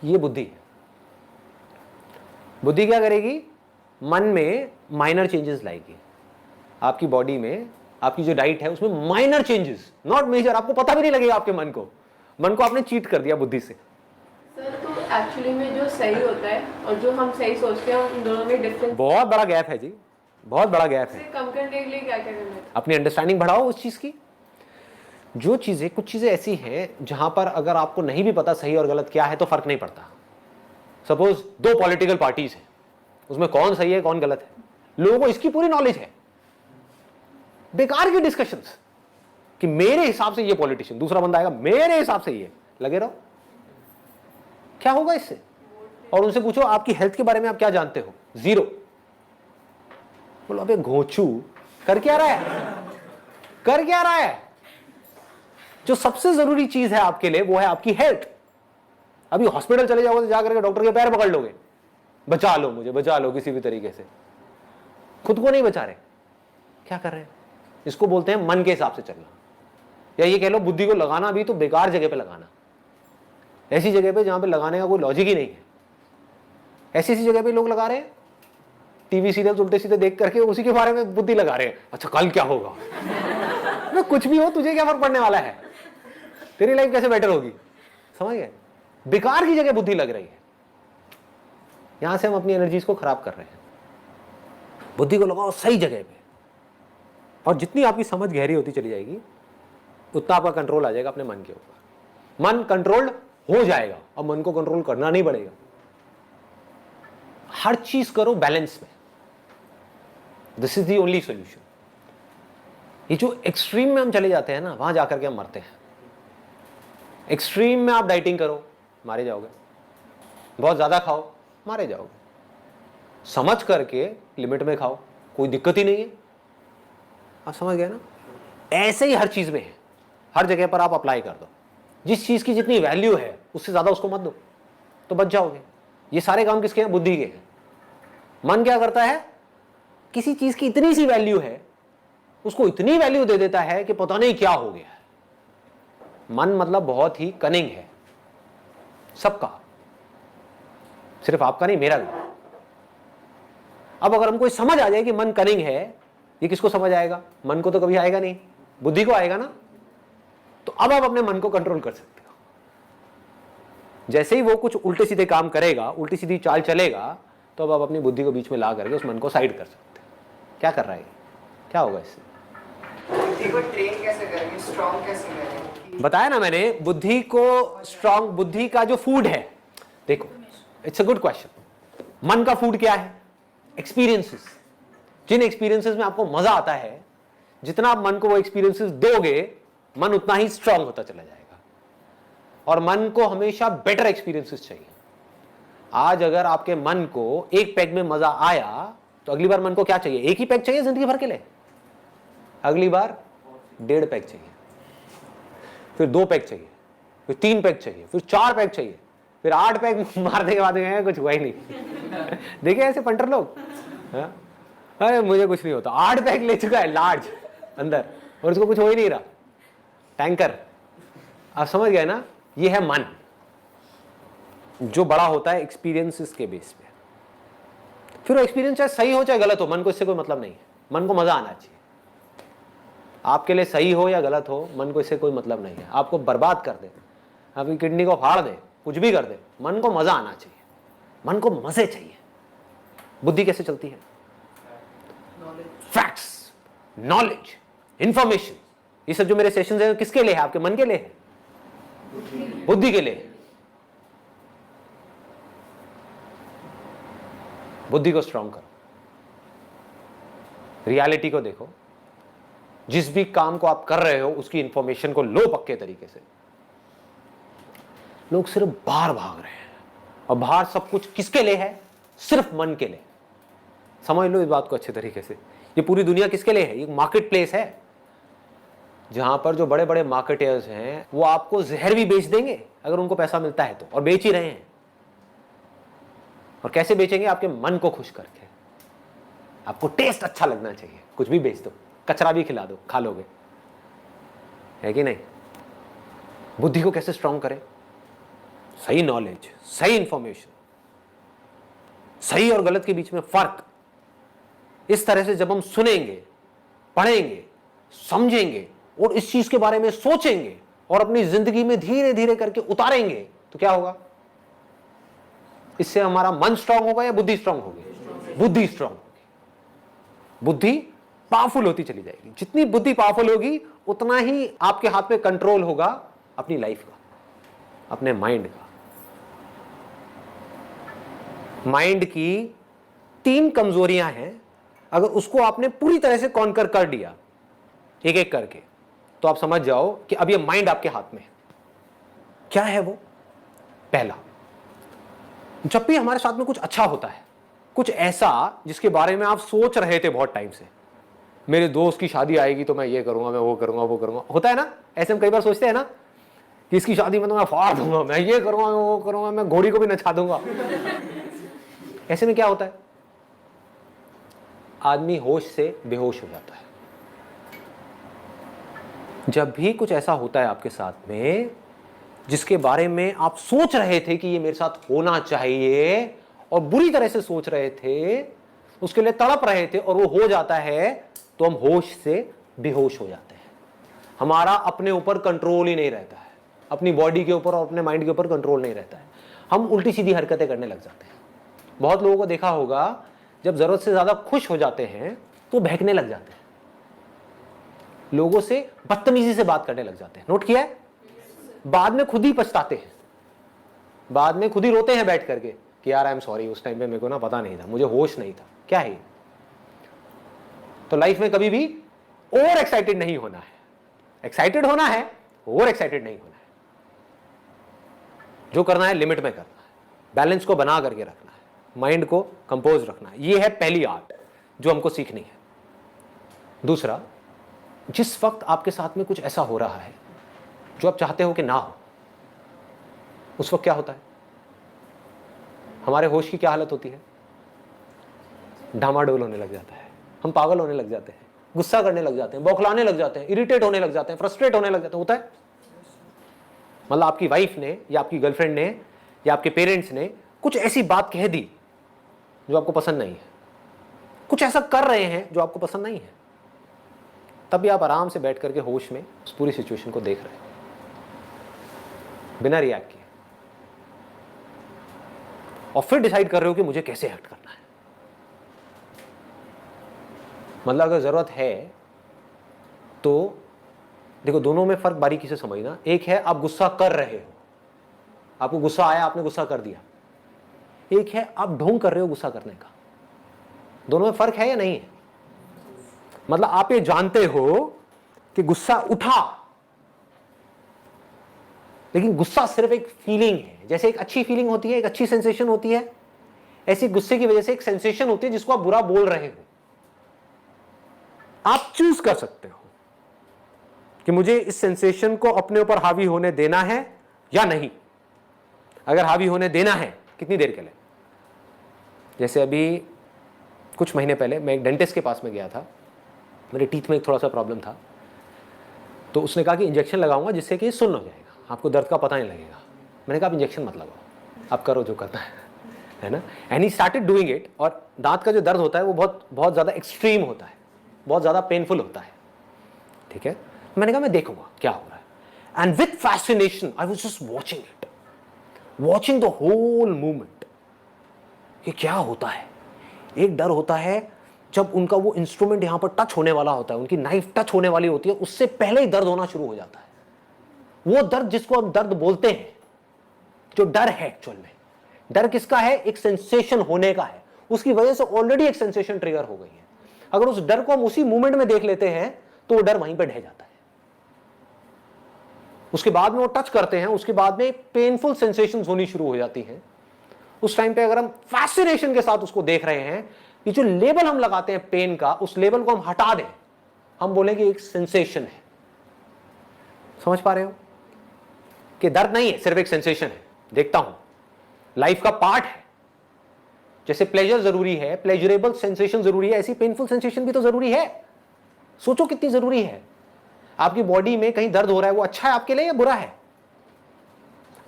ये बुद्धि है। बुद्धि क्या करेगी? मन में माइनर चेंजेस लाएगी। आपकी बॉडी में आपकी जो डाइट है उसमें माइनर चेंजेस, नॉट मेजर, आपको पता भी नहीं लगेगा आपके मन को आपने चीट कर दिया बुद्धि से। सर तो एक्चुअली में जो सही होता है और जो हम सही सोचते हैं उन दोनों में डिफरेंस बहुत बड़ा गैप है जी, बहुत बड़ा गैप है। कम करने के लिए क्या क्या करना है? अपनी अंडरस्टैंडिंग बढ़ाओ उस चीज की। जो चीजें, कुछ चीजें ऐसी हैं जहां पर अगर आपको नहीं भी पता सही और गलत क्या है तो फर्क नहीं पड़ता। सपोज 2 पॉलिटिकल पार्टीज हैं, उसमें कौन सही है कौन गलत है, लोगों को इसकी पूरी नॉलेज है। बेकार की डिस्कशंस कि मेरे हिसाब से ये पॉलिटिशियन, दूसरा बंदा आएगा मेरे हिसाब से ये, लगे रहो। क्या होगा इससे? और उनसे पूछो आपकी हेल्थ के बारे में आप क्या जानते हो? 0। बोलो अबे घोंचू, कर क्या रहा है, कर क्या रहा है? जो सबसे जरूरी चीज है आपके लिए वो है आपकी हेल्थ। अभी हॉस्पिटल चले जाओगे तो जाकर के डॉक्टर के पैर पकड़ लोगे, बचा लो मुझे, बचा लो किसी भी तरीके से। खुद को नहीं बचा रहे, क्या कर रहे हैं? इसको बोलते हैं मन के हिसाब से चलना, या ये कह लो बुद्धि को लगाना भी तो बेकार जगह पे लगाना, ऐसी जगह पे जहां पे लगाने का कोई लॉजिक ही नहीं है। ऐसी ऐसी जगह पे लोग लगा रहे हैं, टीवी सीरियल उल्टे सीधे देख करके उसी के बारे में बुद्धि लगा रहे हैं। अच्छा कल क्या होगा? मैं कुछ भी हो, तुझे क्या फर्क पड़ने वाला है? तेरी लाइफ कैसे बेटर होगी? समझ गए? बेकार की जगह बुद्धि लग रही है, यहां से हम अपनी एनर्जीज को खराब कर रहे हैं। बुद्धि को लगाओ सही जगह पे, और जितनी आपकी समझ गहरी होती चली जाएगी उतना आपका कंट्रोल आ जाएगा अपने मन के ऊपर। मन कंट्रोल्ड हो जाएगा, अब मन को कंट्रोल करना नहीं पड़ेगा। हर चीज करो बैलेंस में, this is the only solution. ये जो एक्सट्रीम में हम चले जाते हैं ना, वहां जाकर के हम मरते हैं। एक्सट्रीम में आप डाइटिंग करो, मारे जाओगे। बहुत ज्यादा खाओ, मारे जाओगे। समझ करके लिमिट में खाओ, कोई दिक्कत ही नहीं है। आप समझ गए ना? ऐसे ही हर चीज में है, हर जगह पर आप अप्लाई कर दो। जिस चीज की जितनी वैल्यू है उससे ज्यादा उसको मत दो, तो बच जाओगे। ये सारे काम किसके हैं? बुद्धि के हैं। मन क्या करता है? किसी चीज की इतनी सी वैल्यू है, उसको इतनी वैल्यू दे देता है कि पता नहीं क्या हो गया है। मन मतलब बहुत ही कनिंग है, सबका, सिर्फ आपका नहीं, मेरा भी। अब अगर हमको समझ आ जाए कि मन कनिंग है, ये किसको समझ आएगा? मन को तो कभी आएगा नहीं, बुद्धि को आएगा ना। तो अब आप अपने मन को कंट्रोल कर सकते हो। जैसे ही वो कुछ उल्टे सीधे काम करेगा, उल्टी सीधी चाल चलेगा, तो अब आप अपनी बुद्धि को बीच में ला करके उस मन को साइड कर सकते हो। क्या कर रहा है? क्या होगा इससे? बुद्धि को ट्रेन कैसे करेंगे, स्ट्रॉन्ग कैसे करेंगे? बताया ना मैंने, बुद्धि को स्ट्रॉन्ग, बुद्धि का जो फूड है, देखो इट्स अ गुड क्वेश्चन। मन का फूड क्या है? एक्सपीरियंसेस। जिन एक्सपीरियंसेस में आपको मजा आता है, जितना आप मन को वो एक्सपीरियंसेस दोगे, मन उतना ही स्ट्रांग होता चला जाएगा। और मन को हमेशा बेटर एक्सपीरियंसेस चाहिए। आज अगर आपके मन को एक पैग में मजा आया, तो अगली बार मन को क्या चाहिए? एक ही पैग चाहिए जिंदगी भर के लिए? अगली बार 1.5 पैग चाहिए, फिर 2 पैग चाहिए, फिर 3 पैग चाहिए, फिर 4 पैग चाहिए, फिर 8 पैग मारने के बाद कुछ हुआ ही नहीं। देखिए ऐसे पंटर लोग, अरे मुझे कुछ नहीं होता, 8 पैग ले चुका है लार्ज अंदर, और उसको कुछ हो ही नहीं रहा, टैंकर। आप समझ गए ना? ये है मन, जो बड़ा होता है एक्सपीरियंसेस के बेस पे। फिर वो एक्सपीरियंस चाहे सही हो चाहे गलत हो, मन को इससे कोई मतलब नहीं है। मन को मजा आना चाहिए। आपके लिए सही हो या गलत हो, मन को इससे कोई मतलब नहीं है। आपको बर्बाद कर दे, आपकी किडनी को फाड़ दे, कुछ भी कर दे, मन को मजा आना चाहिए। मन को मजे चाहिए। बुद्धि कैसे चलती है? Facts, knowledge, information. ये सब जो मेरे सेशंस हैं किसके लिए है? आपके मन के लिए है, बुद्धि के लिए। बुद्धि को स्ट्रांग करो, रियलिटी को देखो। जिस भी काम को आप कर रहे हो उसकी इंफॉर्मेशन को लो पक्के तरीके से। लोग सिर्फ बाहर भाग रहे हैं, और बाहर सब कुछ किसके लिए है? सिर्फ मन के लिए। समझ लो इस बात को अच्छे तरीके से। ये पूरी दुनिया किसके लिए है? ये मार्केट प्लेस है, जहां पर जो बड़े बड़े मार्केटर्स हैं वो आपको जहर भी बेच देंगे अगर उनको पैसा मिलता है तो, और बेच ही रहे हैं। और कैसे बेचेंगे? आपके मन को खुश करके। आपको टेस्ट अच्छा लगना चाहिए, कुछ भी बेच दो, कचरा भी खिला दो, खा लोगे, है कि नहीं? बुद्धि को कैसे स्ट्रांग करें? सही नॉलेज, सही इंफॉर्मेशन, सही और गलत के बीच में फर्क, इस तरह से जब हम सुनेंगे, पढ़ेंगे, समझेंगे और इस चीज के बारे में सोचेंगे और अपनी जिंदगी में धीरे धीरे करके उतारेंगे, तो क्या होगा? इससे हमारा मन स्ट्रांग होगा या बुद्धि स्ट्रांग होगी? बुद्धि स्ट्रांग होगी। बुद्धि पावरफुल होती चली जाएगी। जितनी बुद्धि पावरफुल होगी उतना ही आपके हाथ में कंट्रोल होगा अपनी लाइफ का, अपने माइंड का। माइंड की 3 कमजोरियां हैं, अगर उसको आपने पूरी तरह से कॉन्कर कर दिया एक एक करके, तो आप समझ जाओ कि अब ये माइंड आपके हाथ में है। क्या है वो? पहला, जब भी हमारे साथ में कुछ अच्छा होता है, कुछ ऐसा जिसके बारे में आप सोच रहे थे बहुत टाइम से, मेरे दोस्त की शादी आएगी तो मैं ये करूंगा, मैं वो करूंगा, वो करूंगा, होता है ना? ऐसे हम कई बार सोचते हैं ना कि इसकी शादी में तो मैं फाड़ दूंगा, मैं ये करूंगा, मैं वो करूंगा, मैं घोड़ी को भी नचा दूंगा। ऐसे में क्या होता है? आदमी होश से बेहोश हो जाता है। जब भी कुछ ऐसा होता है आपके साथ में जिसके बारे में आप सोच रहे थे कि ये मेरे साथ होना चाहिए और बुरी तरह से सोच रहे थे, उसके लिए तड़प रहे थे और वो हो जाता है, तो हम होश से बेहोश हो जाते हैं। हमारा अपने ऊपर कंट्रोल ही नहीं रहता है, अपनी बॉडी के ऊपर और अपने माइंड के ऊपर कंट्रोल नहीं रहता है। हम उल्टी सीधी हरकतें करने लग जाते हैं। बहुत लोगों को देखा होगा, जब जरूरत से ज्यादा खुश हो जाते हैं तो बहकने लग जाते हैं, लोगों से बदतमीजी से बात करने लग जाते हैं। नोट किया है? बाद में खुद ही पछताते हैं, बाद में खुद ही रोते हैं बैठ करके कि यार आई एम सॉरी, उस टाइम पे मेरे को ना पता नहीं था, मुझे होश नहीं था। क्या है? तो लाइफ में कभी भी ओवर एक्साइटेड नहीं होना है। एक्साइटेड होना है, ओवर एक्साइटेड नहीं होना है। जो करना है लिमिट में करना है, बैलेंस को बना करके रखना है, माइंड को कंपोज रखना है। ये है पहली आर्ट जो हमको सीखनी है। दूसरा, जिस वक्त आपके साथ में कुछ ऐसा हो रहा है जो आप चाहते हो कि ना हो, उस वक्त क्या होता है? हमारे होश की क्या हालत होती है? डामाडोल होने लग जाता है, हम पागल होने लग जाते हैं, गुस्सा करने लग जाते हैं, बौखलाने लग जाते हैं, इरिटेट होने लग जाते हैं, फ्रस्ट्रेट होने लग जाते हैं। होता है? मतलब आपकी वाइफ ने या आपकी गर्लफ्रेंड ने या आपके पेरेंट्स ने कुछ ऐसी बात कह दी जो आपको पसंद नहीं है, कुछ ऐसा कर रहे हैं जो आपको पसंद नहीं है, तब भी आप आराम से बैठ करके होश में उस पूरी सिचुएशन को देख रहे हैं बिना रिएक्ट किए, और फिर डिसाइड कर रहे हो कि मुझे कैसे एक्ट करना है। मतलब अगर जरूरत है तो देखो, दोनों में फर्क बारीकी से समझना। एक है आप गुस्सा कर रहे हो, आपको गुस्सा आया, आपने गुस्सा कर दिया। एक है आप ढोंग कर रहे हो गुस्सा करने का। दोनों में फर्क है या नहीं है? मतलब आप ये जानते हो कि गुस्सा उठा, लेकिन गुस्सा सिर्फ एक फीलिंग है। जैसे एक अच्छी फीलिंग होती है, एक अच्छी सेंसेशन होती है, ऐसी गुस्से की वजह से एक सेंसेशन होती है जिसको आप बुरा बोल रहे हो। आप चूज कर सकते हो कि मुझे इस सेंसेशन को अपने ऊपर हावी होने देना है या नहीं। अगर हावी होने देना है, कितनी देर के लिए? जैसे अभी कुछ महीने पहले मैं एक डेंटिस्ट के पास में गया था, मेरे टीथ में एक थोड़ा सा प्रॉब्लम था, तो उसने कहा कि इंजेक्शन लगाऊंगा जिससे कि सुन्न हो जाएगा, आपको दर्द का पता नहीं लगेगा। मैंने कहा आप इंजेक्शन मत लगाओ, आप करो जो करना है ना। And he started doing it. और दांत का जो दर्द होता है वो बहुत बहुत ज़्यादा एक्सट्रीम होता है, बहुत ज़्यादा पेनफुल होता है, ठीक है। मैंने कहा मैं देखूंगा क्या हो रहा है। And with fascination I was just watching it, watching the whole movement. ये क्या होता है? एक डर होता है जब उनका वो इंस्ट्रूमेंट यहां पर टच होने वाला होता है, उनकी नाइफ टच होने वाली होती है, उससे पहले ही दर्द होना शुरू हो जाता है। वो दर्द जिसको हम दर्द बोलते हैं, जो डर है एक्चुअल में, डर किसका है? एक सेंसेशन होने का है। उसकी वजह से ऑलरेडी एक सेंसेशन ट्रिगर हो गई है। अगर उस डर को हम उसी मूवमेंट में देख लेते हैं तो वो डर वहीं पर ढह जाता है। उसके बाद में वो टच करते हैं, उसके बाद में पेनफुल सेंसेशंस होनी शुरू हो जाती हैं। उस टाइम पे अगर हम फैसिनेशन के साथ उसको देख रहे हैं, ये जो लेबल हम लगाते हैं पेन का, उस लेबल को हम हटा दें, हम बोलेंगे एक सेंसेशन है। समझ पा रहे हो कि दर्द नहीं है, सिर्फ एक सेंसेशन है, देखता हूं, लाइफ का पार्ट है। जैसे प्लेजर जरूरी है, प्लेजरेबल सेंसेशन जरूरी है, ऐसी पेनफुल सेंसेशन भी तो जरूरी है। सोचो कितनी जरूरी है। आपकी बॉडी में कहीं दर्द हो रहा है, वो अच्छा है आपके लिए या बुरा है?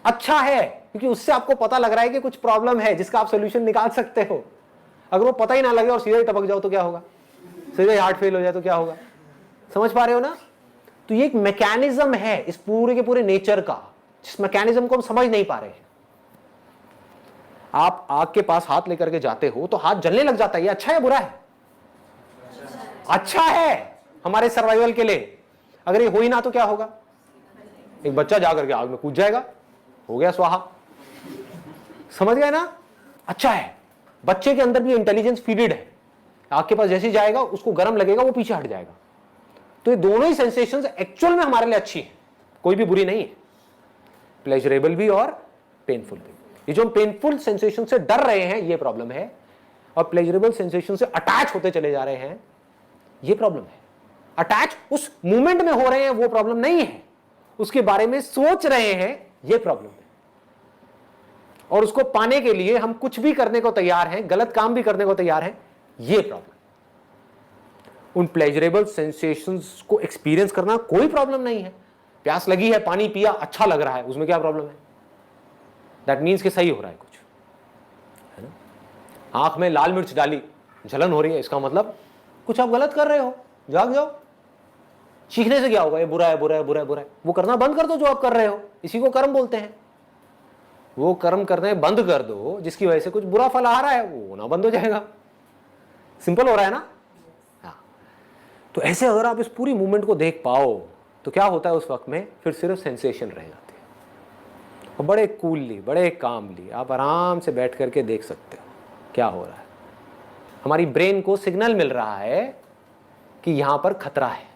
अच्छा है, क्योंकि उससे आपको पता लग रहा है कि कुछ प्रॉब्लम है जिसका आप सोल्यूशन निकाल सकते हो। अगर वो पता ही ना लगे और सीधे टपक जाओ तो क्या होगा, सीधे हार्ट फेल हो जाए तो क्या होगा। समझ पा रहे हो ना। तो ये एक मैकेनिज्म है इस पूरे के पूरे नेचर का, जिस मैकेनिज्म को हम समझ नहीं पा रहे हैं। आप आग के पास हाथ लेकर के जाते हो तो हाथ जलने लग जाता है, ये अच्छा है बुरा है? अच्छा है हमारे सर्वाइवल के लिए। अगर ये हो ही ना तो क्या होगा, एक बच्चा जाकर के आग में कूद जाएगा, हो गया स्वाहा। समझ गए ना। अच्छा है, बच्चे के अंदर भी इंटेलिजेंस फीडेड है, आग के पास जैसे ही जाएगा उसको गर्म लगेगा, वो पीछे हट जाएगा। तो ये दोनों ही सेंसेशंस एक्चुअल में हमारे लिए अच्छी है, कोई भी बुरी नहीं है, प्लेजरेबल भी और पेनफुल भी। ये जो हम पेनफुल सेंसेशन से डर रहे हैं ये प्रॉब्लम है, और प्लेजरेबल सेंसेशन से अटैच होते चले जा रहे हैं ये प्रॉब्लम है। अटैच उस मूवमेंट में हो रहे हैं वो प्रॉब्लम नहीं है, उसके बारे में सोच रहे हैं ये प्रॉब्लम है। और उसको पाने के लिए हम कुछ भी करने को तैयार हैं, गलत काम भी करने को तैयार हैं, ये प्रॉब्लम। उन प्लेजरेबल सेंसेशंस को एक्सपीरियंस करना कोई प्रॉब्लम नहीं है। प्यास लगी है, पानी पिया, अच्छा लग रहा है, उसमें क्या प्रॉब्लम है? दैट मीन्स कि सही हो रहा है कुछ, है ना। आंख में लाल मिर्च डाली, जलन हो रही है, इसका मतलब कुछ आप गलत कर रहे हो, जाग जाओ। सीखने से क्या होगा, ये बुरा है बुरा है बुरा है बुरा है, वो करना बंद कर दो जो आप कर रहे हो, इसी को कर्म बोलते हैं। वो कर्म करने बंद कर दो जिसकी वजह से कुछ बुरा फल आ रहा है, वो होना बंद हो जाएगा। सिंपल हो रहा है ना। हाँ, तो ऐसे अगर आप इस पूरी मूवमेंट को देख पाओ तो क्या होता है उस वक्त में, फिर सिर्फ सेंसेशन रह जाती है। और बड़े कूलली, बड़े कामली आप आराम से बैठ करके देख सकते हो क्या हो रहा है। हमारी ब्रेन को सिग्नल मिल रहा है कि यहां पर खतरा है,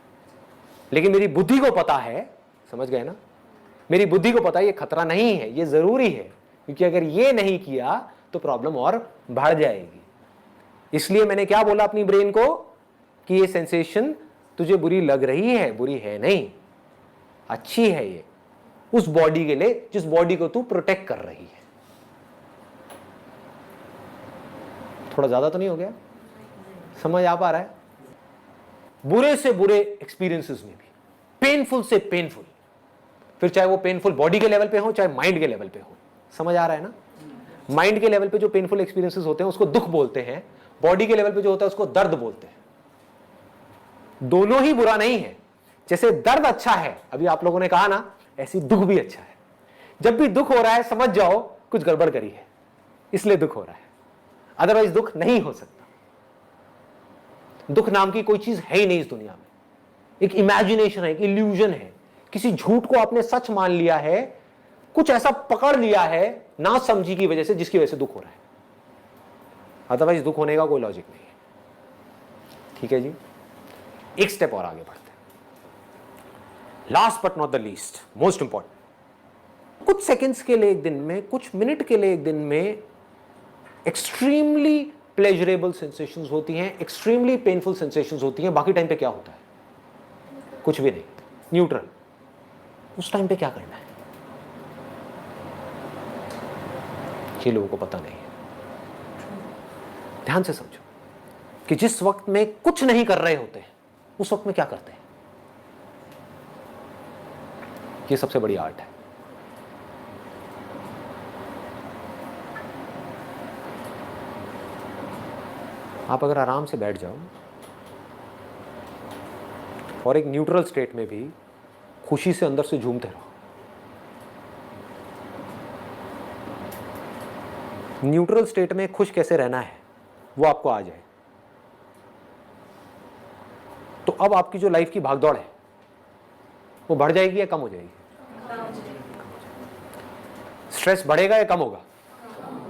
लेकिन मेरी बुद्धि को पता है, समझ गए ना, मेरी बुद्धि को पता है ये खतरा नहीं है, ये जरूरी है, क्योंकि अगर ये नहीं किया तो प्रॉब्लम और बढ़ जाएगी। इसलिए मैंने क्या बोला अपनी ब्रेन को कि ये सेंसेशन तुझे बुरी लग रही है, बुरी है नहीं, अच्छी है ये उस बॉडी के लिए जिस बॉडी को तू प्रोटेक्ट कर रही है। थोड़ा ज्यादा तो नहीं हो गया, समझ आ पा रहा है। बुरे से बुरे एक्सपीरियंसेस में भी, पेनफुल से पेनफुल, फिर चाहे वो पेनफुल बॉडी के लेवल पे हो चाहे माइंड के लेवल पे हो, समझ आ रहा है ना। माइंड के लेवल पे जो पेनफुल एक्सपीरियंसेस होते हैं उसको दुख बोलते हैं, बॉडी के लेवल पे जो होता है उसको दर्द बोलते हैं। दोनों ही बुरा नहीं है। जैसे दर्द अच्छा है, अभी आप लोगों ने कहा ना, ऐसी दुख भी अच्छा है। जब भी दुख हो रहा है समझ जाओ कुछ गड़बड़ करी है, इसलिए दुख हो रहा है, अदरवाइज दुख नहीं हो सकता। दुख नाम की कोई चीज है ही नहीं इस दुनिया में, एक इमेजिनेशन है, एक इल्यूजन है। किसी झूठ को आपने सच मान लिया है, कुछ ऐसा पकड़ लिया है ना समझी की वजह से, जिसकी वजह से दुख हो रहा है, अदरवाइज दुख होने का कोई लॉजिक नहीं है। ठीक है जी, एक स्टेप और आगे बढ़ते हैं। Last but not the least, most important, कुछ सेकेंड्स के लिए एक दिन में, कुछ मिनट के लिए एक दिन में एक्सट्रीमली प्लेजरेबल सेंसेशंस होती हैं, एक्सट्रीमली पेनफुल सेंसेशंस होती हैं। बाकी टाइम पे क्या होता है? कुछ भी नहीं, न्यूट्रल। उस टाइम पे क्या करना है ये लोगों को पता नहीं है। ध्यान से समझो कि जिस वक्त में कुछ नहीं कर रहे होते हैं उस वक्त में क्या करते हैं। ये सबसे बड़ी आर्ट है। आप अगर आराम से बैठ जाओ और एक न्यूट्रल स्टेट में भी खुशी से अंदर से झूमते रहो। न्यूट्रल स्टेट में खुश कैसे रहना है वो आपको आ जाए तो अब आपकी जो लाइफ की भागदौड़ है वो बढ़ जाएगी या कम हो जाएगी? स्ट्रेस बढ़ेगा या कम होगा?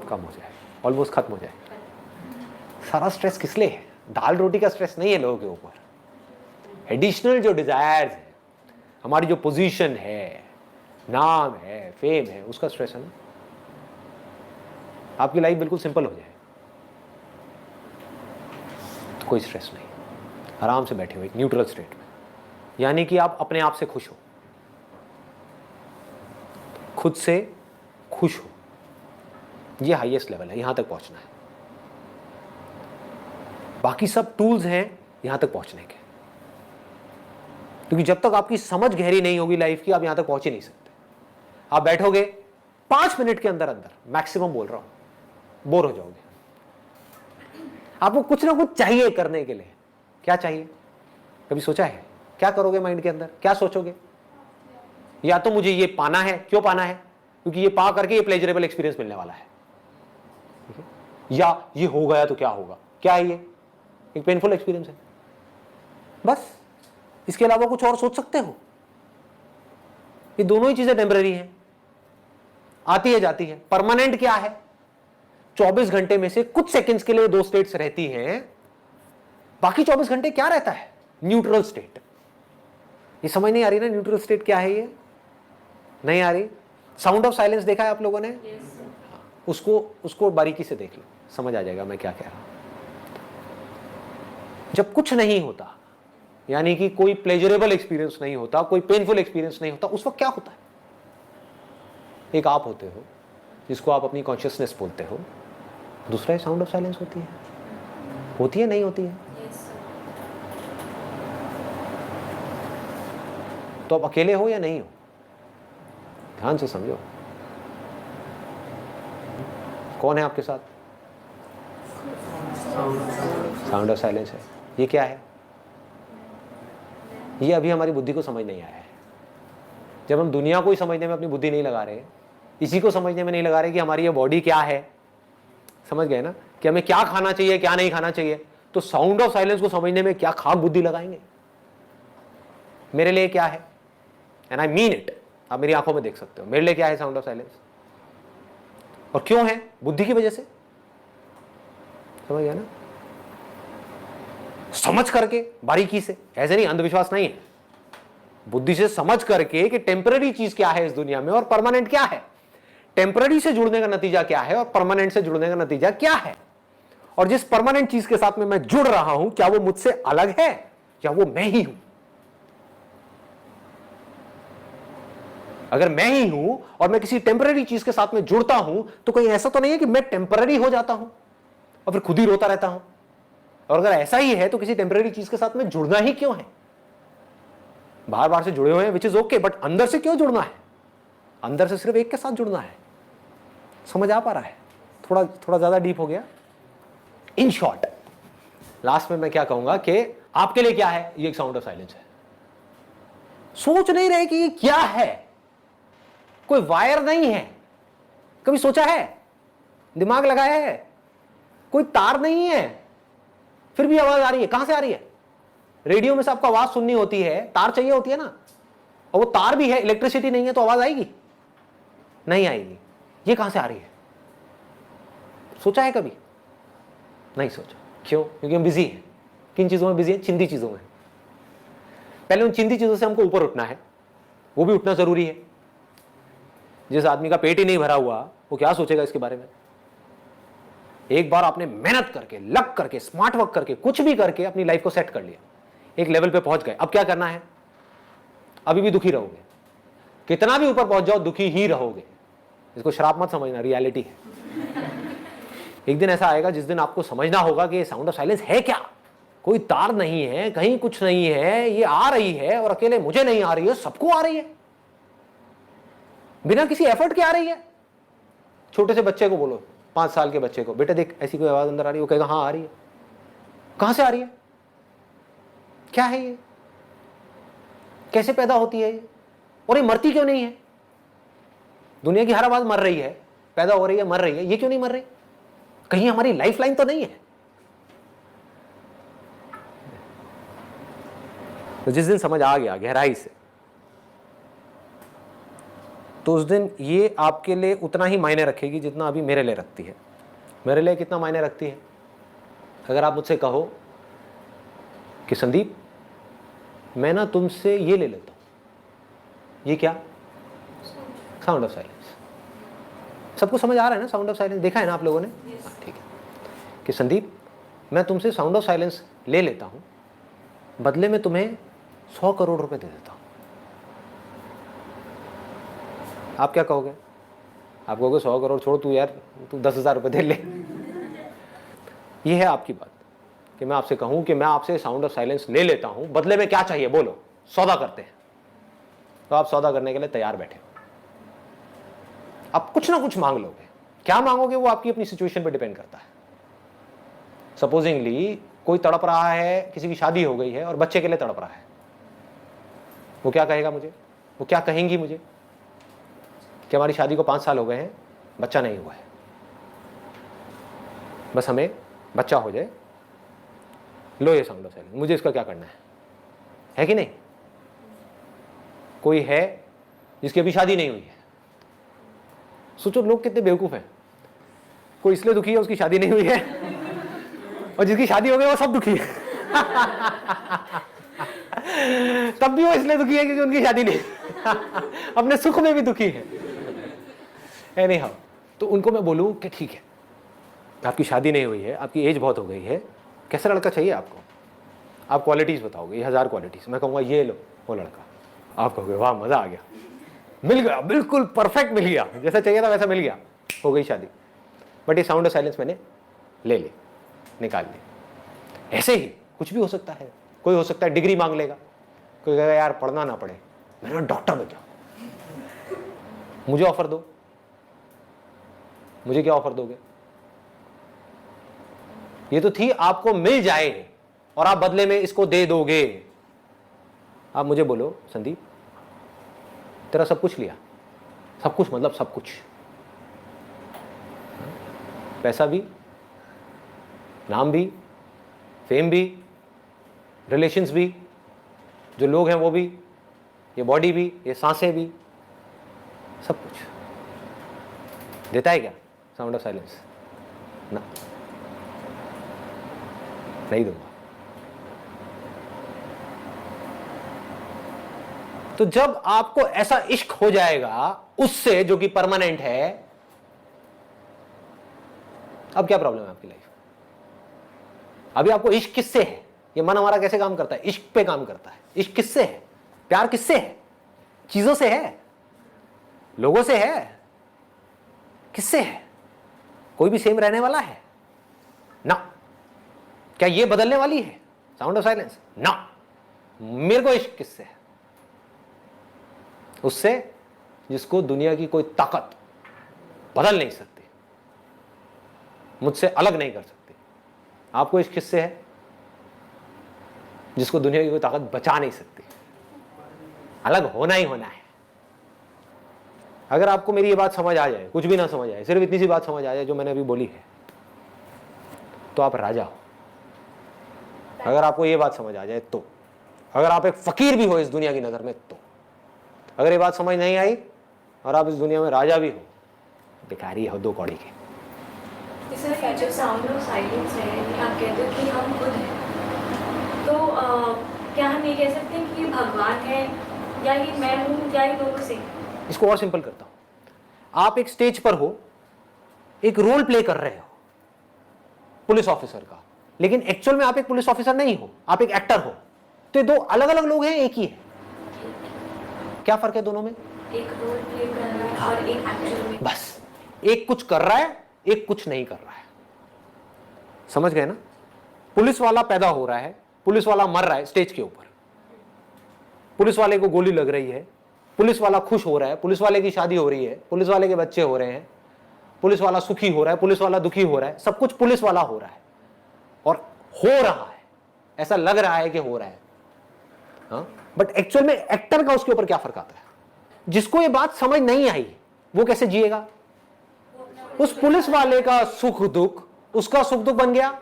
कम हो जाएगा, ऑलमोस्ट खत्म हो जाएगा। सारा स्ट्रेस किस लिए है? दाल रोटी का स्ट्रेस नहीं है लोगों के ऊपर। एडिशनल जो डिजायर्स है, हमारी जो पोजीशन है, नाम है, फेम है, उसका स्ट्रेस है ना। आपकी लाइफ बिल्कुल सिंपल हो जाए तो कोई स्ट्रेस नहीं, आराम से बैठे हो एक न्यूट्रल स्टेट में, यानी कि आप अपने आप से खुश हो, खुद से खुश हो। ये हाईएस्ट लेवल है, यहां तक पहुंचना है। बाकी सब टूल्स हैं यहां तक पहुंचने के, क्योंकि जब तक आपकी समझ गहरी नहीं होगी लाइफ की, आप यहां तक पहुंच ही नहीं सकते। आप बैठोगे 5 मिनट के अंदर अंदर मैक्सिमम बोल रहा हूं, बोर हो जाओगे। आपको कुछ ना कुछ चाहिए करने के लिए। क्या चाहिए? कभी सोचा है क्या करोगे? माइंड के अंदर क्या सोचोगे? या तो मुझे ये पाना है। क्यों पाना है? क्योंकि ये पा करके ये प्लेजरेबल एक्सपीरियंस मिलने वाला है। ठीक है? या ये हो गया तो क्या होगा? क्या है ये? एक पेनफुल एक्सपीरियंस है, बस। इसके अलावा कुछ और सोच सकते हो? ये दोनों ही चीजें टेम्पररी हैं, आती है जाती है। परमानेंट क्या है? 24 घंटे में से कुछ सेकंड्स के लिए 2 स्टेट्स रहती हैं, बाकी 24 घंटे क्या रहता है? Neutral state. ये समझ नहीं आ रही ना न्यूट्रल स्टेट क्या है? ये नहीं आ रही। साउंड ऑफ साइलेंस देखा है आप लोगों ने? उसको बारीकी से देख लो, समझ आ जाएगा मैं क्या कह रहा हूं। जब कुछ नहीं होता, यानी कि कोई प्लेजरेबल एक्सपीरियंस नहीं होता, कोई पेनफुल एक्सपीरियंस नहीं होता, उस वक्त क्या होता है? एक आप होते हो जिसको आप अपनी कॉन्शियसनेस बोलते हो, दूसरा है साउंड ऑफ साइलेंस होती है नहीं होती है? तो आप अकेले हो या नहीं हो? ध्यान से समझो, कौन है आपके साथ? साउंड ऑफ साइलेंस है। ये क्या है? ये अभी हमारी बुद्धि को समझ नहीं आया है। जब हम दुनिया को ही समझने में अपनी बुद्धि नहीं लगा रहे, इसी को समझने में नहीं लगा रहे कि हमारी ये बॉडी क्या है, समझ गए ना, कि हमें क्या खाना चाहिए क्या नहीं खाना चाहिए, तो साउंड ऑफ साइलेंस को समझने में क्या खाक बुद्धि लगाएंगे? मेरे लिए क्या है, एंड आई मीन इट, आप मेरी आंखों में देख सकते हो, मेरे लिए क्या है साउंड ऑफ साइलेंस, और क्यों है? बुद्धि की वजह से। समझ गया ना? समझ करके बारीकी से, ऐसे नहीं, अंधविश्वास नहीं है, बुद्धि से समझ करके कि टेम्पररी चीज क्या है इस दुनिया में और परमानेंट क्या है, टेम्पररी से जुड़ने का नतीजा क्या है और परमानेंट से जुड़ने का नतीजा क्या है, और जिस परमानेंट चीज के साथ में मैं जुड़ रहा हूं क्या वो मुझसे अलग है या वो मैं ही हूं? अगर मैं ही हूं और मैं किसी टेम्पररी चीज के साथ में जुड़ता हूं तो कहीं ऐसा तो नहीं है कि मैं टेम्पररी हो जाता हूं और फिर खुद ही रोता रहता हूं? और अगर ऐसा ही है तो किसी टेम्पररी चीज के साथ में जुड़ना ही क्यों है? बार बार से जुड़े हुए हैं विच इज ओके, बट अंदर से क्यों जुड़ना है? अंदर से सिर्फ एक के साथ जुड़ना है। समझ आ पा रहा है? थोड़ा ज्यादा डीप हो गया। इन शॉर्ट लास्ट में मैं क्या कहूंगा कि आपके लिए क्या है? ये एक साउंड ऑफ साइलेंस है। सोच नहीं रहे कि ये क्या है, कोई वायर नहीं है। कभी सोचा है? दिमाग लगाया है? कोई तार नहीं है, फिर भी आवाज आ रही है। कहां से आ रही है? रेडियो में से आपको आवाज सुननी होती है, तार चाहिए होती है ना, और वो तार भी है, इलेक्ट्रिसिटी नहीं है तो आवाज आएगी? नहीं आएगी। ये कहां से आ रही है? सोचा है कभी? नहीं सोचा। क्यों? क्योंकि हम बिजी हैं। किन चीजों में बिजी हैं? चिंदी चीजों में। पहले उन चिंदी चीजों से हमको ऊपर उठना है, वो भी उठना जरूरी है। जिस आदमी का पेट ही नहीं भरा हुआ वो क्या सोचेगा इसके बारे में? एक बार आपने मेहनत करके, लग करके, स्मार्ट वर्क करके, कुछ भी करके अपनी लाइफ को सेट कर लिया, एक लेवल पे पहुंच गए, अब क्या करना है? अभी भी दुखी रहोगे, कितना भी ऊपर पहुंच जाओ दुखी ही रहोगे। इसको श्राप मत समझना, रियलिटी है। एक दिन ऐसा आएगा जिस दिन आपको समझना होगा कि ये साउंड ऑफ साइलेंस है क्या? कोई तार नहीं है, कहीं कुछ नहीं है, ये आ रही है और अकेले मुझे नहीं आ रही है, सबको आ रही है, बिना किसी एफर्ट के आ रही है। छोटे से बच्चे को बोलो, 5 साल के बच्चे को, बेटा देख ऐसी कोई आवाज अंदर आ रही है, वो कहेगा हाँ आ रही है। कहां से आ रही है? क्या है ये? कैसे पैदा होती है ये? और ये मरती क्यों नहीं है? दुनिया की हर आवाज मर रही है, पैदा हो रही है, मर रही है, ये क्यों नहीं मर रही? कहीं हमारी लाइफ लाइन तो नहीं है? तो जिस दिन समझ आ गया गहराई से, तो उस दिन ये आपके लिए उतना ही मायने रखेगी जितना अभी मेरे लिए रखती है। मेरे लिए कितना मायने रखती है? अगर आप मुझसे कहो कि संदीप मैं ना तुमसे ये ले लेता हूं, ये क्या? Sound of silence. सबको समझ आ रहा है ना? साउंड ऑफ साइलेंस देखा है ना आप लोगों ने? ठीक है। कि संदीप मैं तुमसे साउंड ऑफ साइलेंस ले लेता हूं, बदले में तुम्हें 100 करोड़ रुपए दे देता हूं। आप क्या कहोगे? आप कहोगे 100 करोड़ छोड़, तू यार तू 10,000 रुपए दे ले। ये है आपकी बात कि मैं आपसे कहूं कि मैं आपसे साउंड ऑफ साइलेंस ले लेता हूं, बदले में क्या चाहिए बोलो, सौदा करते हैं। तो आप सौदा करने के लिए तैयार बैठे हो। आप कुछ ना कुछ मांग लोगे। क्या मांगोगे वो आपकी अपनी सिचुएशन पे डिपेंड करता है। सपोजिंगली कोई तड़प रहा है, किसी की शादी हो गई है और बच्चे के लिए तड़प रहा है, वो क्या कहेगा मुझे, वो क्या कहेंगी मुझे कि हमारी शादी को 5 साल हो गए हैं, बच्चा नहीं हुआ है, बस हमें बच्चा हो जाए, लो ये साउंड ऑफ साइलेंस, मुझे इसका क्या करना है कि नहीं? कोई है जिसकी अभी शादी नहीं हुई है, सोचो लोग कितने बेवकूफ हैं। कोई इसलिए दुखी है उसकी शादी नहीं हुई है, और जिसकी शादी हो गई वो सब दुखी है। तब भी वो इसलिए दुखी है क्योंकि उनकी शादी नहीं, अपने सुख में भी दुखी है। एनीहाउ, तो उनको मैं बोलूं कि ठीक है, आपकी शादी नहीं हुई है, आपकी एज बहुत हो गई है, कैसा लड़का चाहिए आपको? आप क्वालिटीज बताओगे, ये 1000 क्वालिटीज, मैं कहूँगा ये लो वो लड़का, आप कहोगे वाह मजा आ गया, मिल गया, बिल्कुल परफेक्ट मिल गया, जैसा चाहिए था वैसा मिल गया, हो गई शादी। बट ये साउंड ऑफ साइलेंस मैंने ले ली, निकाल ली। ऐसे ही कुछ भी हो सकता है। कोई हो सकता है डिग्री मांग लेगा, कोई कहेगा यार पढ़ना ना पड़े, मैं डॉक्टर बन जाऊं, मुझे ऑफर दो। मुझे क्या ऑफर दोगे? ये तो थी आपको मिल जाए और आप बदले में इसको दे दोगे। आप मुझे बोलो संदीप, तेरा सब कुछ लिया, सब कुछ मतलब सब कुछ, पैसा भी, नाम भी, फेम भी, रिलेशंस भी, जो लोग हैं वो भी, ये बॉडी भी, ये सांसें भी, सब कुछ देता है क्या साउंड ऑफ साइलेंस? ना, नहीं दूंगा। तो जब आपको ऐसा इश्क हो जाएगा उससे जो कि परमानेंट है, अब क्या प्रॉब्लम है आपकी लाइफ? अभी आपको इश्क किससे है? ये मन हमारा कैसे काम करता है? इश्क पे काम करता है। इश्क किससे है? प्यार किससे है? चीजों से है, लोगों से है, किससे है? कोई भी सेम रहने वाला है ना? क्या ये बदलने वाली है साउंड ऑफ साइलेंस? ना। मेरे को इश्क किससे है? उससे जिसको दुनिया की कोई ताकत बदल नहीं सकती, मुझसे अलग नहीं कर सकती। आपको इश्क किससे है? जिसको दुनिया की कोई ताकत बचा नहीं सकती। अलग होना ही होना है। अगर आपको मेरी ये बात समझ आ जाए, कुछ भी ना समझ आए, सिर्फ इतनी सी बात समझ आ जाए जो मैंने अभी बोली है, तो आप राजा हो। अगर आपको ये बात समझ आ जाए तो, अगर आप एक फकीर भी हो इस दुनिया की नजर में तो, अगर ये बात समझ नहीं आई और आप इस दुनिया में राजा भी हो, भिखारी हो 2 कौड़ी के। सर जो साउंड ऑफ साइलेंस है, आप कहते हो कि हम खुद हैं, तो क्या हम ये कह सकते हैं कि भगवान है या ये मैं हूँ या ये दोनों से? इसको और सिंपल करता हूं। आप एक स्टेज पर हो, एक रोल प्ले कर रहे हो पुलिस ऑफिसर का, लेकिन एक्चुअल में आप एक पुलिस ऑफिसर नहीं हो, आप एक एक्टर हो। तो ये 2 अलग अलग लोग हैं, एक ही है। क्या फर्क है दोनों में? एक रोल प्ले कर रहा है और एक एक्चुअल में। बस, एक कुछ कर रहा है, एक कुछ नहीं कर रहा है। समझ गए ना? पुलिस वाला पैदा हो रहा है, पुलिस वाला मर रहा है स्टेज के ऊपर, पुलिस वाले को गोली लग रही है, पुलिस वाला खुश हो रहा है, पुलिस वाले की शादी हो रही है, पुलिस वाले के बच्चे हो रहे हैं, पुलिस वाला सुखी हो रहा है, पुलिस वाला दुखी हो रहा है, सब कुछ पुलिस वाला हो रहा है और हो रहा है, ऐसा लग रहा है कि हो रहा है। हाँ, बट एक्चुअल में एक्टर का उसके ऊपर क्या फर्क आता है? जिसको ये बात समझ नहीं आई वो कैसे जिएगा? उस पुलिस वाले का सुख दुख उसका सुख दुख बन गया।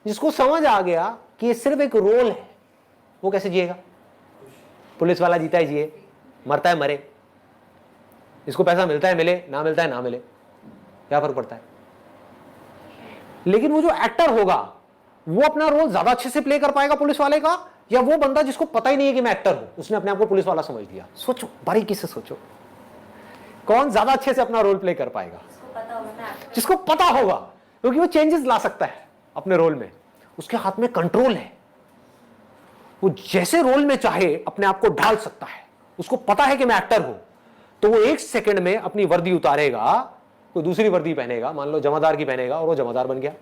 जिसको समझ आ गया कि ये सिर्फ एक रोल है, वो कैसे जिएगा? पुलिस वाला जीता है जिए, मरता है मरे, इसको पैसा मिलता है मिले, ना मिलता है ना मिले, क्या फर्क पड़ता है? लेकिन वो जो एक्टर होगा वो अपना रोल ज्यादा अच्छे से प्ले कर पाएगा पुलिस वाले का, या वो बंदा जिसको पता ही नहीं है कि मैं एक्टर हूं, उसने अपने आप को पुलिस वाला समझ लिया? सोचो, बारीकी से सोचो, कौन ज्यादा अच्छे से अपना रोल प्ले कर पाएगा? जिसको पता होगा, क्योंकि वो चेंजेस ला सकता है अपने रोल में, उसके हाथ में कंट्रोल है, वो जैसे रोल में चाहे अपने आप को ढाल सकता है। उसको पता है कि मैं एक्टर हूं, तो वो 1 सेकंड में अपनी वर्दी उतारेगा, कोई दूसरी वर्दी पहनेगा, मान लो जमादार की पहनेगा, और वो जमादार बन गया।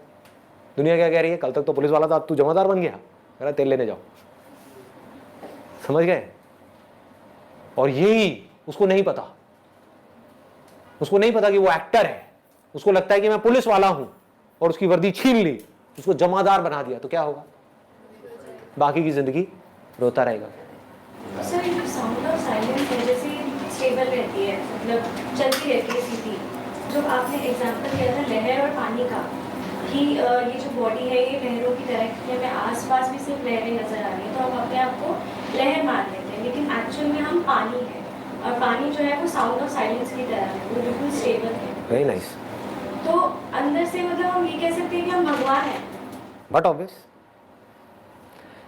दुनिया क्या कह रही है? कल तक तो पुलिस वाला था, अब तू जमादार बन गया, कह रहा तेल लेने जाओ। समझ गए? और यही उसको नहीं पता, उसको नहीं पता कि वो एक्टर है, उसको लगता है कि मैं पुलिस वाला हूं और उसकी वर्दी छीन ली, उसको जमादार बना दिया, तो क्या होगा? बाकी की जिंदगी रोता रहेगा। सर ये जो साउंड ऑफ साइलेंस है, जैसे स्टेबल रहती है, मतलब चलती रहती है सीधी, जो आपने एग्जांपल दिया था लहर और पानी का, कि ये जो बॉडी है ये लहरों की तरह की, हमें आसपास भी सिर्फ लहरें नजर आ रही हैं तो हम अपने आप को लहर मान लेते हैं, लेकिन एक्चुअल में हम पानी है, और पानी जो है वो साउंड ऑफ साइलेंस की तरह है, वो बिल्कुल स्टेबल है। Very nice. तो अंदर से मतलब हम ये कह सकते हैं कि हम भगवान हैं। बट ऑब्वियस,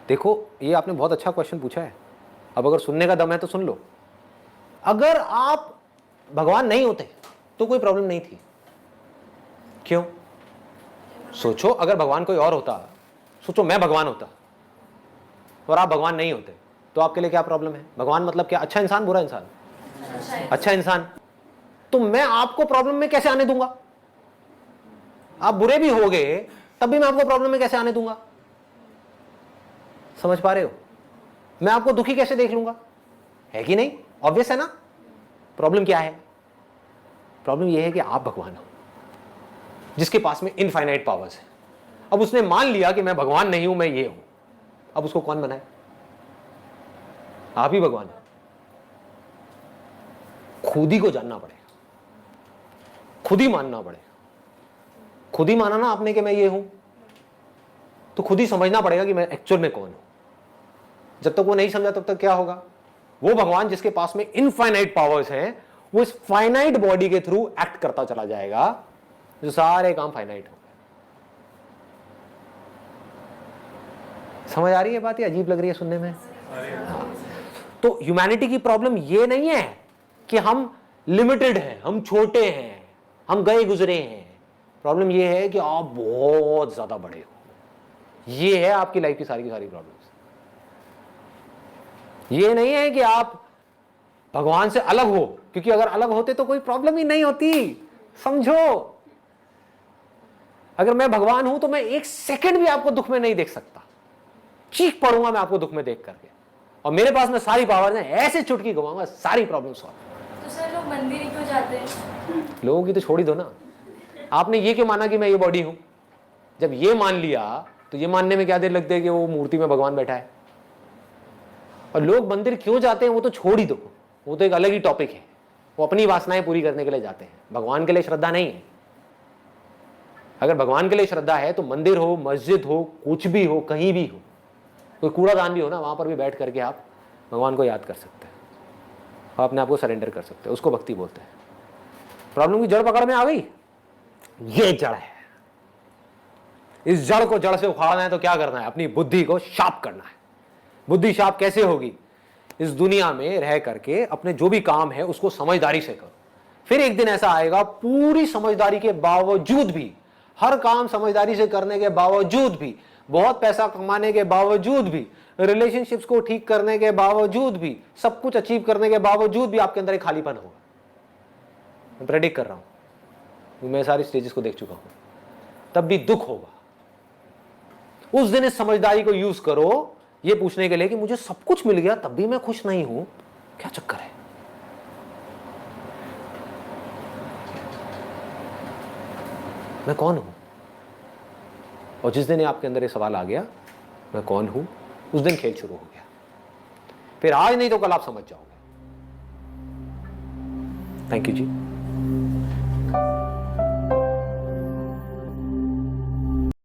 देखो ये आपने बहुत अच्छा क्वेश्चन पूछा है। अब अगर सुनने का दम है तो सुन लो। अगर आप भगवान नहीं होते तो कोई प्रॉब्लम नहीं थी। क्यों? सोचो, अगर भगवान कोई और होता, सोचो मैं भगवान होता और आप भगवान नहीं होते, तो आपके लिए क्या प्रॉब्लम है? भगवान मतलब क्या? अच्छा इंसान, बुरा इंसान? अच्छा इंसान। तो मैं आपको प्रॉब्लम में कैसे आने दूंगा? आप बुरे भी होगे तब भी मैं आपको प्रॉब्लम में कैसे आने दूंगा? समझ पा रहे हो? मैं आपको दुखी कैसे देख लूंगा? है कि नहीं? ऑब्वियस है ना। प्रॉब्लम क्या है? प्रॉब्लम यह है कि आप भगवान हो जिसके पास में इनफाइनाइट पावर्स है। अब उसने मान लिया कि मैं भगवान नहीं हूं, मैं ये हूं। अब उसको कौन बनाए? आप ही भगवान हो। खुद ही को जानना पड़ेगा, खुद ही मानना पड़ेगा। खुद ही माना ना आपने कि मैं ये हूं, तो खुद ही समझना पड़ेगा कि मैं एक्चुअल में कौन हूं। जब तक वो नहीं समझा तब तक क्या होगा? वो भगवान जिसके पास में इनफाइनाइट पावर्स हैं, वो इस फाइनाइट बॉडी के थ्रू एक्ट करता चला जाएगा, जो सारे काम फाइनाइट हो गए। समझ आ रही है बात? ये अजीब लग रही है सुनने में? हाँ। तो ह्यूमैनिटी की प्रॉब्लम ये नहीं है कि हम लिमिटेड हैं, हम छोटे हैं, हम गए गुजरे हैं। प्रॉब्लम ये है कि आप बहुत ज्यादा बड़े हो। ये है आपकी लाइफ की सारी प्रॉब्लम्स। ये नहीं है कि आप भगवान से अलग हो, क्योंकि अगर अलग होते तो कोई प्रॉब्लम ही नहीं होती। समझो, अगर मैं भगवान हूं तो मैं एक सेकंड भी आपको दुख में नहीं देख सकता। चीख पड़ूंगा मैं आपको दुख में देख करके, और मेरे पास में सारी पावर है, ऐसे चुटकी घुमाऊंगा, सारी प्रॉब्लम सॉल्व। तो सर लोग मंदिर ही क्यों जाते हैं? लोगों की तो छोड़ ही दो ना। आपने ये क्यों माना कि मैं ये बॉडी हूं? जब ये मान लिया तो ये मानने में क्या देर लगती है कि वो मूर्ति में भगवान बैठा है। और लोग मंदिर क्यों जाते हैं वो तो छोड़ ही दो, वो तो एक अलग ही टॉपिक है। वो अपनी वासनाएं पूरी करने के लिए जाते हैं, भगवान के लिए श्रद्धा नहीं है। अगर भगवान के लिए श्रद्धा है तो मंदिर हो, मस्जिद हो, कुछ भी हो, कहीं भी हो, कोई कूड़ादान भी हो ना, वहां पर भी बैठ करके आप भगवान को याद कर सकते हैं, आप अपने आप को सरेंडर कर सकते हैं। उसको भक्ति बोलते हैं। प्रॉब्लम की जड़ पकड़ में आ गई। ये जड़ है, इस जड़ को जड़ से उखाड़ना है तो क्या करना है? अपनी बुद्धि को शार्प करना है। बुद्धि शार्प कैसे होगी? इस दुनिया में रह करके अपने जो भी काम है उसको समझदारी से करो। फिर एक दिन ऐसा आएगा, पूरी समझदारी के बावजूद भी, हर काम समझदारी से करने के बावजूद भी, बहुत पैसा कमाने के बावजूद भी, रिलेशनशिप्स को ठीक करने के बावजूद भी, सब कुछ अचीव करने के बावजूद भी आपके अंदर एक खालीपन होगा। मैं प्रेडिक्ट कर रहा हूं, मैं सारी स्टेजेस को देख चुका हूं। तब भी दुख होगा। उस दिन इस समझदारी को यूज करो ये पूछने के लिए कि मुझे सब कुछ मिल गया तब भी मैं खुश नहीं हूं, क्या चक्कर है? मैं कौन हूं? और जिस दिन आपके अंदर ये सवाल आ गया, मैं कौन हूं, उस दिन खेल शुरू हो गया। फिर आज नहीं तो कल आप समझ जाओगे। Thank you ji.